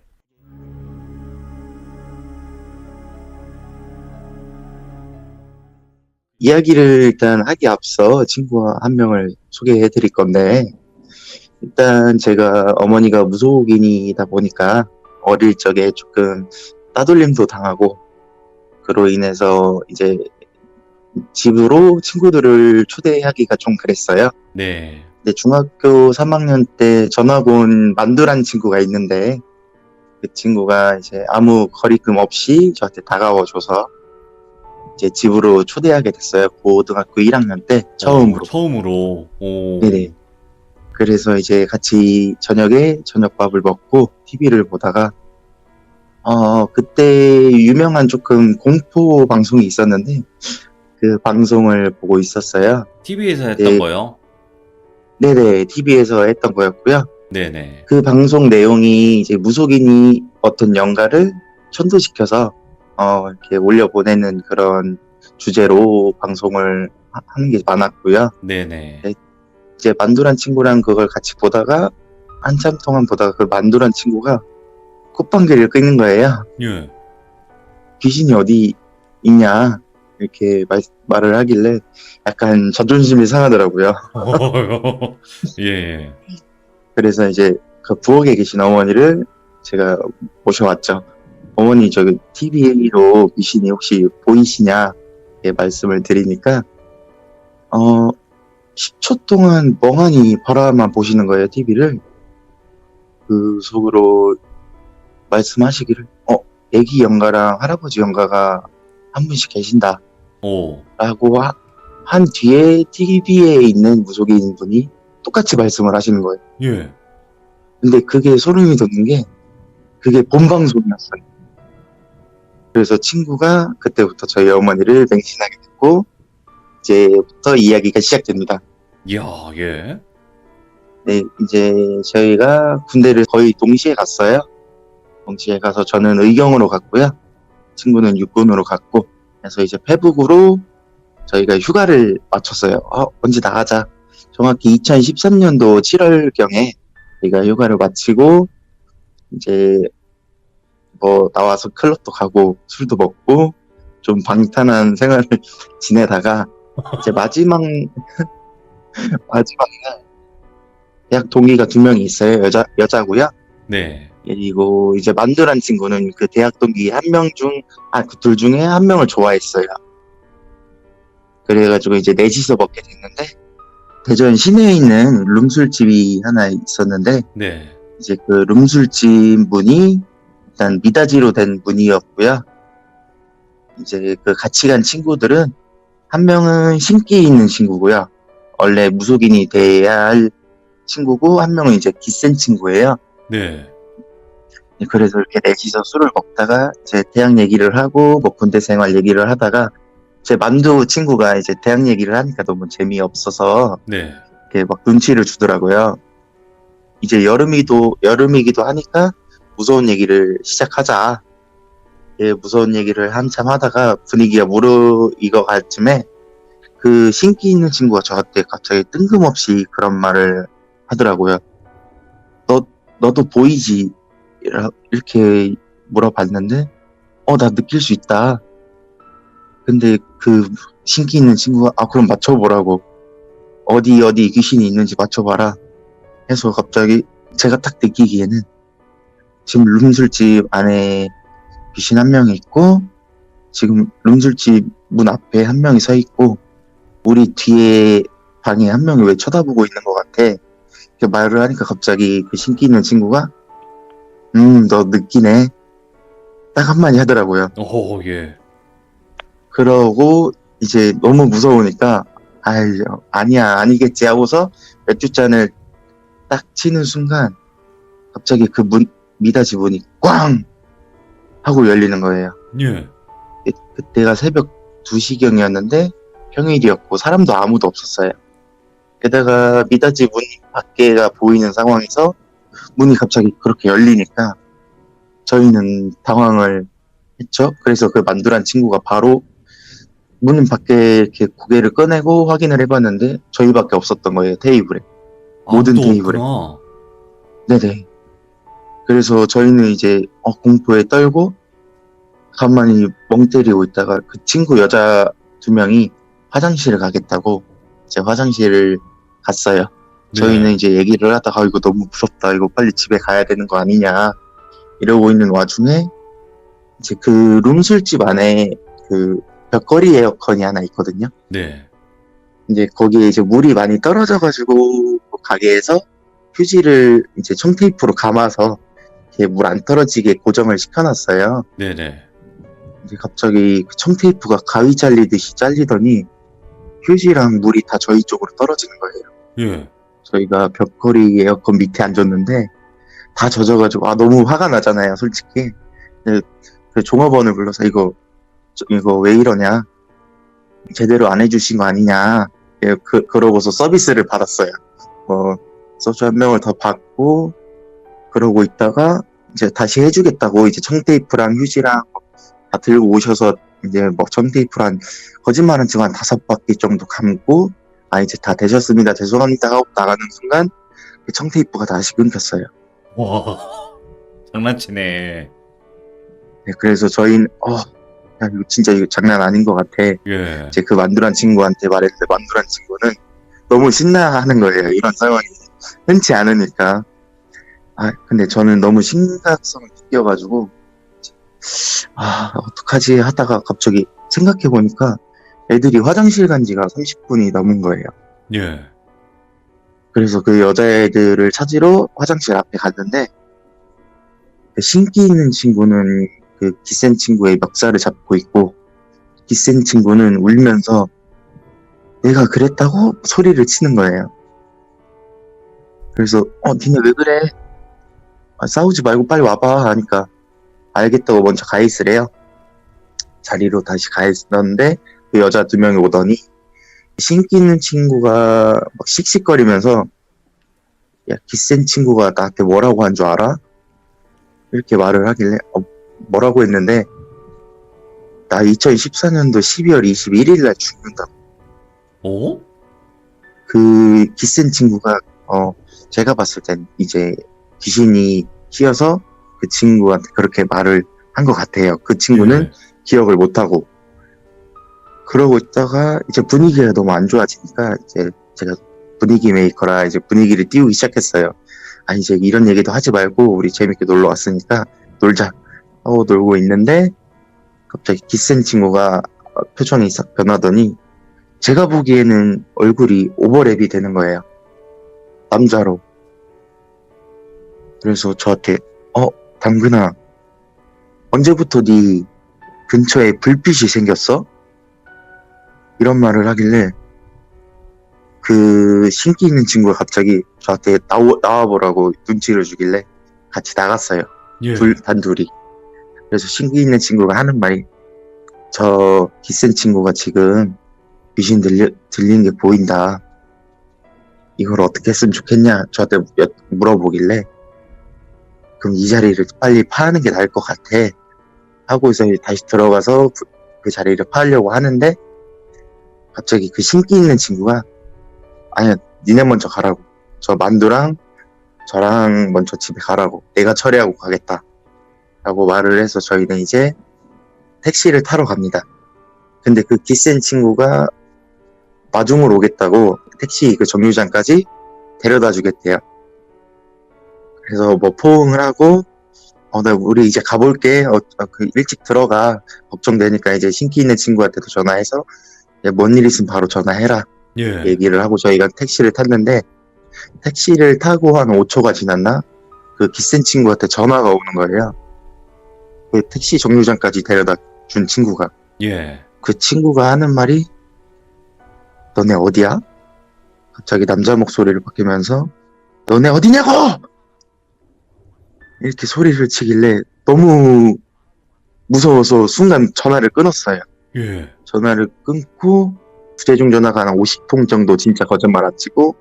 이야기를 일단 하기 앞서 친구와 한 명을 소개해 드릴 건데, 일단 제가 어머니가 무속인이다 보니까 어릴 적에 조금 따돌림도 당하고, 그로 인해서 이제 집으로 친구들을 초대하기가 좀 그랬어요. 네. 근데 중학교 3학년 때 전학 온 만두란 친구가 있는데, 그 친구가 이제 아무 거리낌 없이 저한테 다가와줘서 이제 집으로 초대하게 됐어요. 고등학교 1학년 때 처음으로. 처음으로. 오. 네네. 그래서 이제 같이 저녁에 저녁밥을 먹고 TV를 보다가 그때 유명한 조금 공포 방송이 있었는데, 그 방송을 보고 있었어요. TV에서 했던 네, 거요? 네네, TV에서 했던 거였고요. 네네. 그 방송 내용이 이제 무속인이 어떤 영가를 천도시켜서, 이렇게 올려보내는 그런 주제로 방송을 하는 게 많았고요. 네네. 네, 이제 만두란 친구랑 그걸 같이 보다가, 한참 동안 보다가 그 만두란 친구가 콧방귀를 뀌는 거예요. 예. 귀신이 어디 있냐, 이렇게 말을 하길래 약간 자존심이 상하더라고요. 예, 예. 그래서 이제 그 부엌에 계신 어머니를 제가 모셔왔죠. 어머니, 저기 TV로 귀신이 혹시 보이시냐, 이렇게 말씀을 드리니까, 10초 동안 멍하니 바라만 보시는 거예요, TV를. 그 속으로 말씀하시기를, 애기 영가랑 할아버지 영가가 한 분씩 계신다. 오. 라고 한 뒤에 TV에 있는 무속인 분이 똑같이 말씀을 하시는 거예요. 예. 근데 그게 소름이 돋는 게 그게 본방송이었어요. 그래서 친구가 그때부터 저희 어머니를 맹신하게 됐고 이제부터 이야기가 시작됩니다. 이야, 예. 네, 이제 저희가 군대를 거의 동시에 갔어요. 동시에 가서 저는 의경으로 갔고요. 친구는 육군으로 갔고 그래서 이제 페북으로 저희가 휴가를 맞췄어요. 언제 나가자. 정확히 2013년도 7월경에 저희가 휴가를 마치고 이제 뭐 나와서 클럽도 가고 술도 먹고 좀 방탄한 생활을 지내다가 이제 마지막 날 대학 동기가 2명이 있어요. 여자고요. 네. 그리고 이제 만두란 친구는 그 대학 동기 그 둘 중에 한 명을 좋아했어요. 그래가지고 이제 넷이서 먹게 됐는데 대전 시내에 있는 룸술집이 하나 있었는데 네. 이제 그 룸술집 문이 일단 미닫이로 된 문이었고요. 이제 그 같이 간 친구들은 한 명은 신기 있는 친구고요. 원래 무속인이 돼야 할 친구고 한 명은 이제 기센 친구예요. 네. 그래서 이렇게 넷이서 술을 먹다가 이제 대학 얘기를 하고 뭐 군대 생활 얘기를 하다가 제 만두 친구가 이제 대학 얘기를 하니까 너무 재미없어서 네. 이렇게 막 눈치를 주더라고요. 이제 여름이기도 하니까 무서운 얘기를 시작하자. 예, 무서운 얘기를 한참 하다가 분위기가 무르익어갈 쯤에 그 신기 있는 친구가 저한테 갑자기 뜬금없이 그런 말을 하더라고요. 너도 보이지? 이렇게 물어봤는데, 나 느낄 수 있다. 근데 그 신기 있는 친구가, 그럼 맞춰보라고. 어디 귀신이 있는지 맞춰봐라. 해서 갑자기 제가 딱 느끼기에는 지금 룸술집 안에 귀신 한 명이 있고, 지금 룸술집 문 앞에 한 명이 서 있고, 우리 뒤에 방에 한 명이 왜 쳐다보고 있는 것 같아. 이렇게 말을 하니까 갑자기 그 신기 있는 친구가, 너 느끼네. 딱 한마디 하더라고요. 오, 예. 그러고 이제 너무 무서우니까, 아니야, 아니겠지 하고서 맥주잔을 딱 치는 순간, 갑자기 그 미닫이 문이 꽝! 하고 열리는 거예요. 예. 그때가 새벽 2시경이었는데 평일이었고 사람도 아무도 없었어요. 게다가 미닫이 문 밖에가 보이는 상황에서 문이 갑자기 그렇게 열리니까 저희는 당황을 했죠. 그래서 그 만두란 친구가 바로 문 밖에 이렇게 고개를 꺼내고 확인을 해봤는데 저희밖에 없었던 거예요. 테이블에. 모든 아무도 테이블에. 없구나. 네네. 그래서 저희는 이제 공포에 떨고 가만히 멍 때리고 있다가 그 친구 여자 2명이 화장실을 가겠다고 이제 화장실을 갔어요. 네. 저희는 이제 얘기를 하다가 이거 너무 무섭다. 이거 빨리 집에 가야 되는 거 아니냐. 이러고 있는 와중에 이제 그 룸술집 안에 그 벽걸이 에어컨이 하나 있거든요. 네. 이제 거기에 이제 물이 많이 떨어져가지고 그 가게에서 휴지를 이제 청테이프로 감아서 물 안 떨어지게 고정을 시켜놨어요. 네네. 이제 갑자기 그 청테이프가 가위 잘리듯이 잘리더니 휴지랑 물이 다 저희 쪽으로 떨어지는 거예요. 예. 저희가 벽걸이 에어컨 밑에 앉았는데 다 젖어가지고 너무 화가 나잖아요, 솔직히. 네, 그 종업원을 불러서 이거 왜 이러냐? 제대로 안 해주신 거 아니냐? 예, 그러고서 서비스를 받았어요. 소주 한 병을 더 받고, 그러고 있다가, 이제 다시 해주겠다고, 이제 청테이프랑 휴지랑 다 들고 오셔서, 이제 청테이프랑, 거짓말은 지금 한 5바퀴 정도 감고, 이제 다 되셨습니다. 죄송합니다. 하고 나가는 순간, 그 청테이프가 다시 끊겼어요. 와, 장난치네. 네, 그래서 저희는, 야, 이거 진짜 이거 장난 아닌 것 같아. 예. 이제 그 만두란 친구한테 말했는데, 만두란 친구는 너무 신나하는 거예요. 이런 상황이 흔치 않으니까. 근데 저는 너무 심각성을 느껴가지고, 어떡하지 하다가 갑자기 생각해보니까 애들이 화장실 간 지가 30분이 넘은 거예요. 예. 그래서 그 여자애들을 찾으러 화장실 앞에 갔는데, 그 신기 있는 친구는 그 기센 친구의 멱살을 잡고 있고, 기센 친구는 울면서 내가 그랬다고 소리를 치는 거예요. 그래서 니네 왜 그래? 싸우지 말고 빨리 와봐 하니까 알겠다고 먼저 가 있으래요. 자리로 다시 가 있었는데 그 여자 2명이 오더니 신기 있는 친구가 막 씩씩거리면서 야, 기센 친구가 나한테 뭐라고 한 줄 알아? 이렇게 말을 하길래 뭐라고 했는데 나 2014년도 12월 21일 날 죽는다고. 오? 그 기센 친구가 제가 봤을 땐 이제 귀신이 씌어서 그 친구한테 그렇게 말을 한 것 같아요. 그 친구는 예. 기억을 못하고 그러고 있다가 이제 분위기가 너무 안 좋아지니까 이제 제가 분위기 메이커라 이제 분위기를 띄우기 시작했어요. 이제 이런 얘기도 하지 말고 우리 재밌게 놀러 왔으니까 놀자 하고 놀고 있는데 갑자기 기센 친구가 표정이 싹 변하더니 제가 보기에는 얼굴이 오버랩이 되는 거예요. 남자로. 그래서 저한테 당근아 언제부터 네 근처에 불빛이 생겼어? 이런 말을 하길래 그 신기 있는 친구가 갑자기 저한테 나와보라고 눈치를 주길래 같이 나갔어요. 예. 단둘이. 그래서 신기 있는 친구가 하는 말이 저 기센 친구가 지금 귀신 들리는 게 보인다. 이걸 어떻게 했으면 좋겠냐 저한테 물어보길래 그럼 이 자리를 빨리 파는 게 나을 것 같아 하고서 다시 들어가서 그 자리를 파려고 하는데 갑자기 그 신기 있는 친구가 아니야 니네 먼저 가라고 저 만두랑 저랑 먼저 집에 가라고 내가 처리하고 가겠다 라고 말을 해서 저희는 이제 택시를 타러 갑니다. 근데 그 기센 친구가 마중을 오겠다고 택시 그 정류장까지 데려다 주겠대요. 그래서 포옹을 하고 우리 이제 가볼게. 일찍 들어가. 걱정되니까 이제 신기 있는 친구한테도 전화해서 뭔 일 있으면 바로 전화해라. 예. 얘기를 하고 저희가 택시를 탔는데 택시를 타고 한 5초가 지났나? 그 기센 친구한테 전화가 오는 거예요. 그 택시 정류장까지 데려다 준 친구가. 예. 그 친구가 하는 말이 너네 어디야? 갑자기 남자 목소리를 바뀌면서 너네 어디냐고! 이렇게 소리를 치길래 너무 무서워서 순간 전화를 끊었어요. 예. 전화를 끊고 부재중 전화가 한 50통 정도 진짜 거짓말 안 치고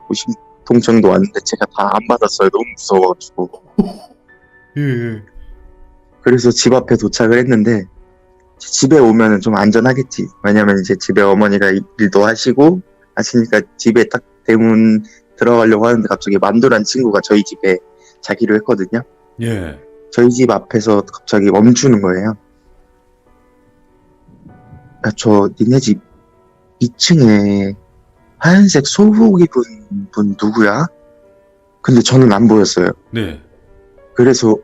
50통 정도 왔는데 제가 다 안 받았어요. 너무 무서워가지고. 예. 그래서 집 앞에 도착을 했는데 집에 오면은 좀 안전하겠지. 왜냐면 이제 집에 어머니가 일도 하시니까 집에 딱 대문 들어가려고 하는데 갑자기 만두란 친구가 저희 집에 자기로 했거든요. 예. 저희 집 앞에서 갑자기 멈추는 거예요. 야, 저 니네 집 2층에 하얀색 소복 입은 분 누구야? 근데 저는 안 보였어요. 네. 그래서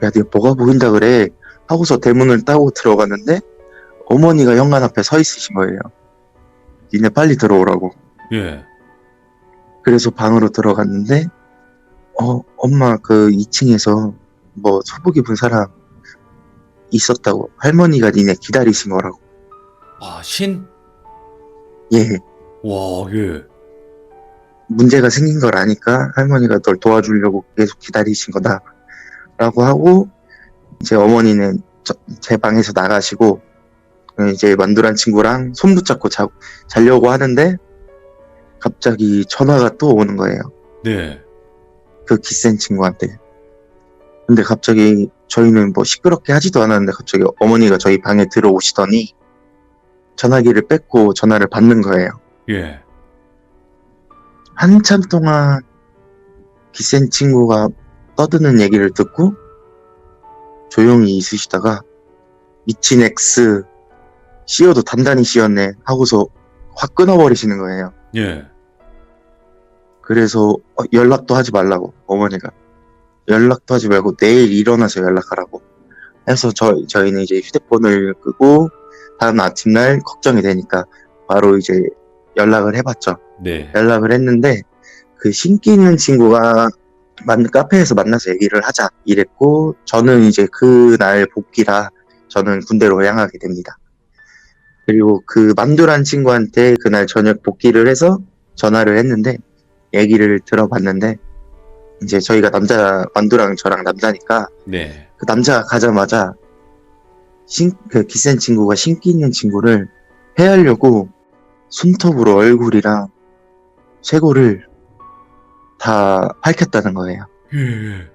야, 네가 뭐가 보인다 그래 하고서 대문을 따고 들어갔는데 어머니가 현관 앞에 서 있으신 거예요. 니네 빨리 들어오라고. 예. 그래서 방으로 들어갔는데 엄마 그 2층에서 소복 입은 사람 있었다고. 할머니가 니네 기다리신 거라고. 신? 예. 와, 예. 문제가 생긴 걸 아니까 할머니가 널 도와주려고 계속 기다리신 거다 라고 하고 제 어머니는 제 방에서 나가시고 이제 만두란 친구랑 손 붙잡고 자려고 하는데 갑자기 전화가 또 오는 거예요. 네. 그 기센 친구한테. 근데 갑자기 저희는 뭐 시끄럽게 하지도 않았는데 갑자기 어머니가 저희 방에 들어오시더니 전화기를 뺏고 전화를 받는 거예요. 예. 한참 동안 기센 친구가 떠드는 얘기를 듣고 조용히 있으시다가 미친 X 씌워도 단단히 씌웠네 하고서 확 끊어버리시는 거예요. 예. 그래서 연락도 하지 말라고 어머니가 연락도 하지 말고 내일 일어나서 연락하라고 해서 저희는 이제 휴대폰을 끄고 다음 아침날 걱정이 되니까 바로 이제 연락을 해봤죠. 네. 연락을 했는데 그 신기 있는 친구가 카페에서 만나서 얘기를 하자 이랬고 저는 이제 그날 복귀라 저는 군대로 향하게 됩니다. 그리고 그 만두란 친구한테 그날 저녁 복귀를 해서 전화를 했는데 얘기를 들어봤는데 이제 저희가 만두랑 저랑 남자니까 네. 그 남자가 가자마자 그 기센 친구가 신기 있는 친구를 해하려고 손톱으로 얼굴이랑 쇄골을 다 밝혔다는 거예요. 예.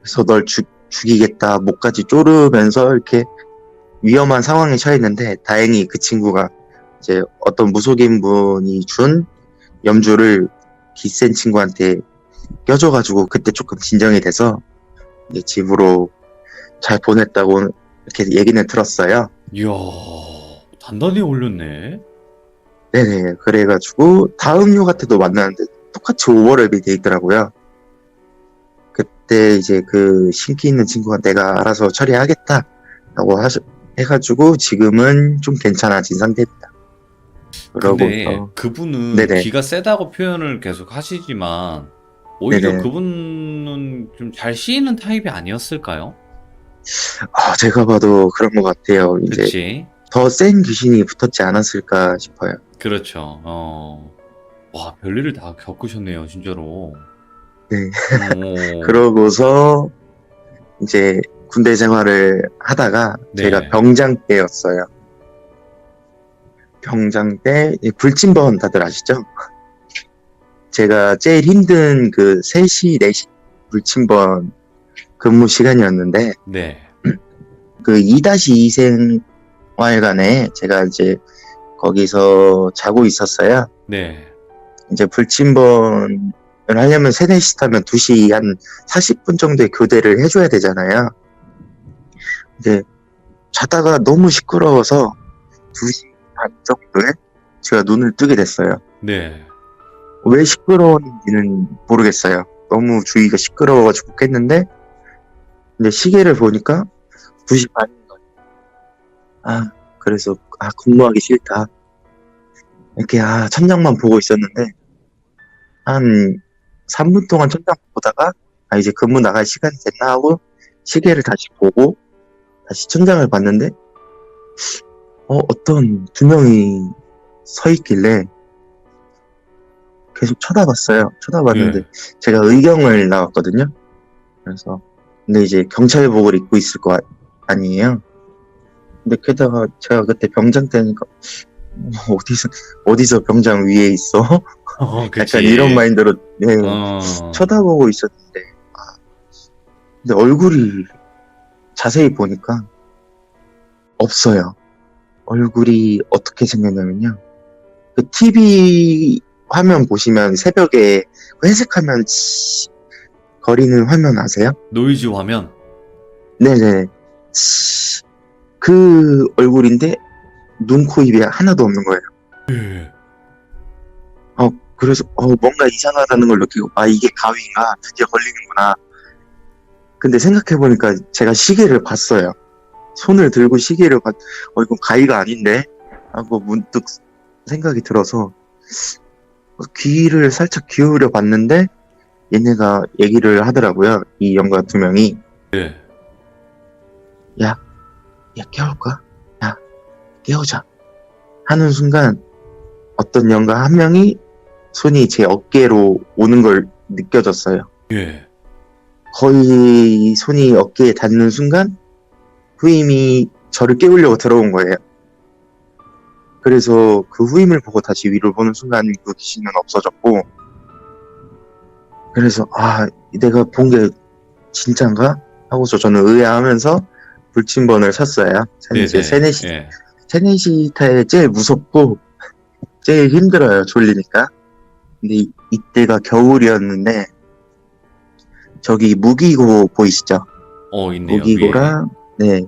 그래서 널 죽이겠다 목까지 쪼르면서 이렇게 위험한 상황에 처했는데 다행히 그 친구가 이제 어떤 무속인 분이 준 염주를 기센 친구한테 껴줘가지고 그때 조금 진정이 돼서 이제 집으로 잘 보냈다고 이렇게 얘기는 들었어요. 이야, 단단히 올렸네. 네네. 그래가지고 다음 휴가 때도 만나는데 똑같이 오버랩이 돼 있더라고요. 그때 이제 그 신기 있는 친구가 내가 알아서 처리하겠다라고 해가지고 지금은 좀 괜찮아진 상태입니다. 근데 그러고서 그분은 네네. 기가 세다고 표현을 계속 하시지만 오히려 네네. 그분은 좀 잘 씌이는 타입이 아니었을까요? 제가 봐도 그런 것 같아요. 이제 그치? 더 센 귀신이 붙었지 않았을까 싶어요. 그렇죠. 와, 별일을 다 겪으셨네요, 진짜로. 네. 어, 그러고서 이제 군대 생활을 하다가 네. 제가 병장 때였어요. 병장 때 불침번 다들 아시죠? 제가 제일 힘든 그 3시, 4시 불침번 근무 시간이었는데 네. 그 2-2 생활관에 제가 이제 거기서 자고 있었어요. 네. 이제 불침번을 하려면 3, 4시 타면 2시 한 40분 정도의 교대를 해줘야 되잖아요. 근데 자다가 너무 시끄러워서 2시 반 정도에 제가 눈을 뜨게 됐어요. 네. 왜 시끄러웠는지는 모르겠어요. 너무 주위가 시끄러워가지고 깼는데 근데 시계를 보니까 2시 반인 거예요. 그래서 근무하기 싫다. 이렇게 천장만 보고 있었는데 한 3분 동안 천장 보다가 이제 근무 나갈 시간이 됐나 하고 시계를 다시 보고 다시 천장을 봤는데 어떤 2명이 서 있길래 계속 쳐다봤어요. 쳐다봤는데 네. 제가 의경을 나왔거든요. 그래서 근데 이제 경찰복을 입고 있을 거 아니에요. 근데 게다가 제가 그때 병장 때니까 어디서 병장 위에 있어? 그치. 약간 이런 마인드로 네, 어, 쳐다보고 있었는데 근데 얼굴이 자세히 보니까 없어요. 얼굴이 어떻게 생겼냐면요. 그 TV 화면 보시면 새벽에 회색 화면 거리는 화면 아세요? 노이즈 화면? 네네. 그 얼굴인데 눈, 코, 입이 하나도 없는 거예요. 네. 그래서 뭔가 이상하다는 걸 느끼고 이게 가위인가 드디어 걸리는구나. 근데 생각해보니까 제가 시계를 봤어요. 손을 들고 시계를 이건 가위가 아닌데 하고 문득 생각이 들어서 귀를 살짝 기울여 봤는데 얘네가 얘기를 하더라고요. 이 영가 2명이 네. 야 깨울까? 야 깨우자 하는 순간 어떤 영가 한 명이 손이 제 어깨로 오는 걸 느껴졌어요. 예. 거의 손이 어깨에 닿는 순간 후임이 저를 깨우려고 들어온 거예요. 그래서 그 후임을 보고 다시 위를 보는 순간 그 귀신은 없어졌고, 그래서 내가 본 게 진짠가? 하고서 저는 의아하면서 불침번을 샀어요. 이제 네네. 세네시 예. 세네시타에 제일 무섭고 제일 힘들어요. 졸리니까. 근데 이때가 겨울이었는데 저기 무기고 보이시죠? 있네요. 위에. 무기고랑 네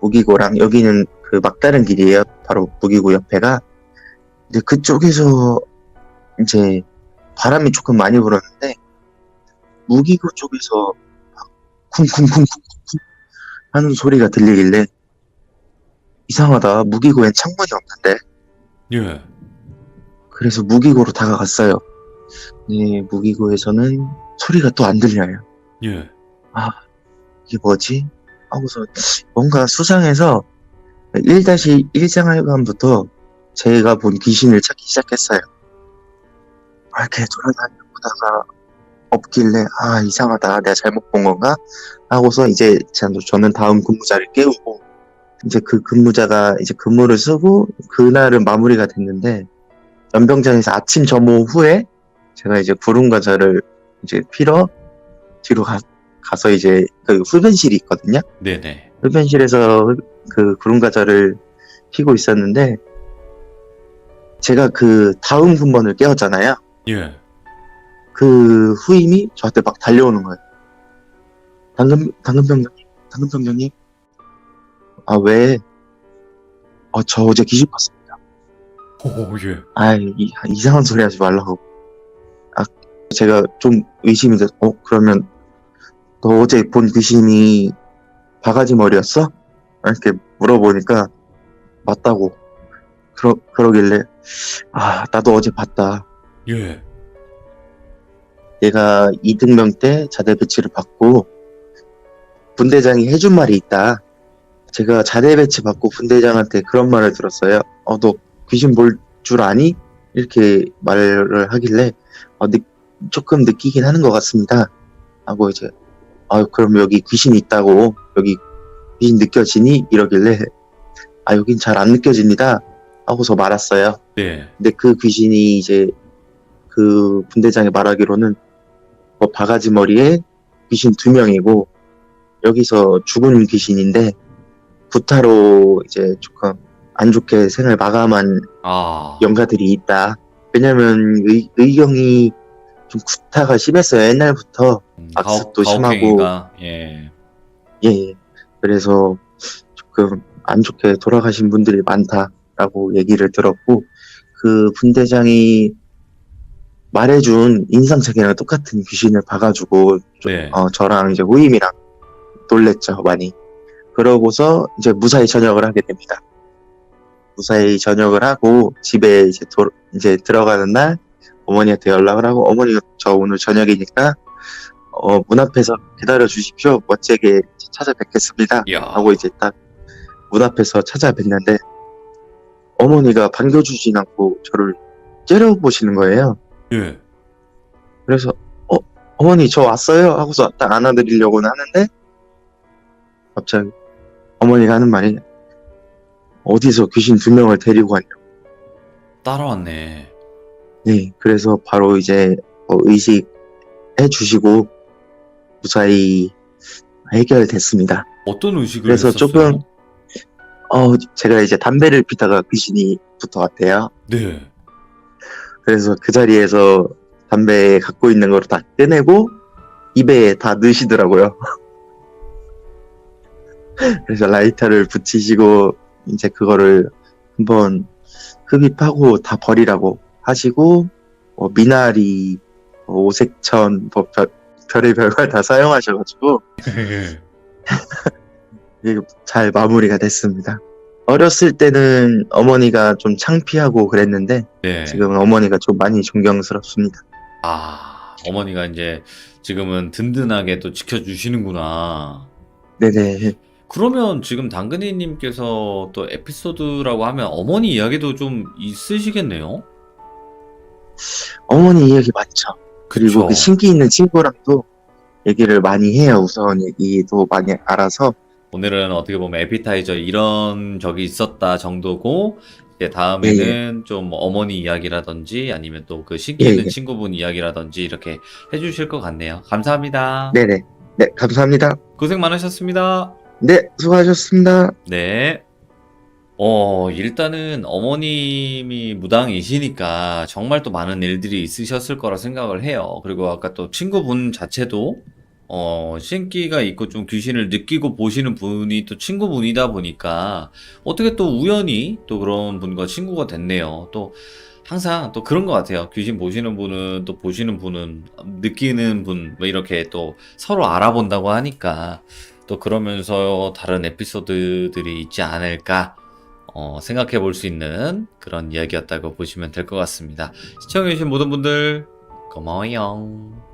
무기고랑 여기는 그 막다른 길이에요. 바로 무기고 옆에가. 근데 그쪽에서 이제 바람이 조금 많이 불었는데 무기고 쪽에서 막 쿵쿵쿵쿵쿵 하는 소리가 들리길래 이상하다. 무기고엔 창문이 없는데. 예. 그래서 무기고로 다가갔어요. 네, 무기고에서는 소리가 또 안 들려요. 예. 이게 뭐지? 하고서 뭔가 수상해서 1-1생활관부터 제가 본 귀신을 찾기 시작했어요. 이렇게 돌아다니다가 없길래 이상하다. 내가 잘못 본 건가? 하고서 이제 저는 다음 근무자를 깨우고 이제 그 근무자가 이제 근무를 쓰고 그날은 마무리가 됐는데 연병장에서 아침 점호 후에 제가 이제 구름 과자를 이제 피러 뒤로 가서 이제 그 흡연실이 있거든요. 네네. 흡연실에서 그 구름 과자를 피고 있었는데 제가 그 다음 군번을 깨웠잖아요. 예. 그 후임이 저한테 막 달려오는 거예요. 당근병장님. 왜? 저 어제 귀신 봤습니다. 예. 이상한 소리 하지 말라고. 제가 좀 의심이 돼서, 그러면 너 어제 본 귀신이 바가지 머리였어? 이렇게 물어보니까 맞다고. 그러길래, 나도 어제 봤다. 예. 얘가 2등병 때 자대 배치를 받고 분대장이 해준 말이 있다. 제가 자대 배치 받고 분대장한테 그런 말을 들었어요. 너 귀신 볼 줄 아니? 이렇게 말을 하길래 조금 느끼긴 하는 것 같습니다. 하고 이제 그럼 여기 귀신이 있다고, 여기 귀신 느껴지니? 이러길래 여긴 잘 안 느껴집니다. 하고서 말았어요. 네. 근데 그 귀신이 이제 그 분대장이 말하기로는 바가지 머리에 귀신 2명이고 여기서 죽은 귀신인데 구타로 이제 조금 안 좋게 생을 마감한 영가들이 있다. 왜냐면 의경이 좀 구타가 심했어요. 옛날부터 악습도 심하고. 예. 그래서 조금 안 좋게 돌아가신 분들이 많다라고 얘기를 들었고 그 분대장이 말해준 인상착이랑 똑같은 귀신을 봐가지고 네. 저랑 이제 후임이랑 놀랬죠 많이. 그러고서 이제 무사히 전역을 하게 됩니다. 무사히 전역을 하고 집에 이제 들어가는 날 어머니한테 연락을 하고 어머니가 저 오늘 저녁이니까 문 앞에서 기다려 주십시오. 멋지게 찾아뵙겠습니다. 이야. 하고 이제 딱 문 앞에서 찾아뵀는데 어머니가 반겨주진 않고 저를 째려보시는 거예요. 예. 그래서 어머니 저 왔어요 하고서 딱 안아드리려고는 하는데 갑자기 어머니가 하는 말이 어디서 귀신 2명을 데리고 왔냐고. 따라왔네. 네, 그래서 바로 이제 의식해 주시고 무사히 해결됐습니다. 어떤 의식을 그래서 했었어요? 조금 제가 이제 담배를 피다가 귀신이 붙어왔대요. 네. 그래서 그 자리에서 담배 갖고 있는 거를 다 꺼내고 입에 다 넣으시더라고요. 그래서 라이터를 붙이시고 이제 그거를 한번 흡입하고 다 버리라고 하시고 미나리, 오색천, 별의별 걸 다 사용하셔가지고 잘 마무리가 됐습니다. 어렸을 때는 어머니가 좀 창피하고 그랬는데 네. 지금은 어머니가 좀 많이 존경스럽습니다. 어머니가 이제 지금은 든든하게 또 지켜주시는구나. 네네. 그러면 지금 당근이님께서 또 에피소드라고 하면 어머니 이야기도 좀 있으시겠네요? 어머니 이야기 많죠. 그리고 그쵸. 그 신기 있는 친구랑도 얘기를 많이 해요. 우선 얘기도 많이 알아서. 오늘은 어떻게 보면 에피타이저 이런 적이 있었다 정도고, 이제 예, 다음에는 좀 어머니 이야기라든지 아니면 또 그 신기 예, 있는 예. 친구분 이야기라든지 이렇게 해주실 것 같네요. 감사합니다. 네네. 네, 감사합니다. 고생 많으셨습니다. 네, 수고하셨습니다. 네. 일단은 어머님이 무당이시니까 정말 또 많은 일들이 있으셨을 거라 생각을 해요. 그리고 아까 또 친구분 자체도, 신기가 있고 좀 귀신을 느끼고 보시는 분이 또 친구분이다 보니까 어떻게 또 우연히 또 그런 분과 친구가 됐네요. 또 항상 또 그런 것 같아요. 귀신 보시는 분은 또 보시는 분은 느끼는 분, 뭐 이렇게 또 서로 알아본다고 하니까 또 그러면서 다른 에피소드들이 있지 않을까 생각해 볼 수 있는 그런 이야기였다고 보시면 될 것 같습니다. 시청해주신 모든 분들 고마워요.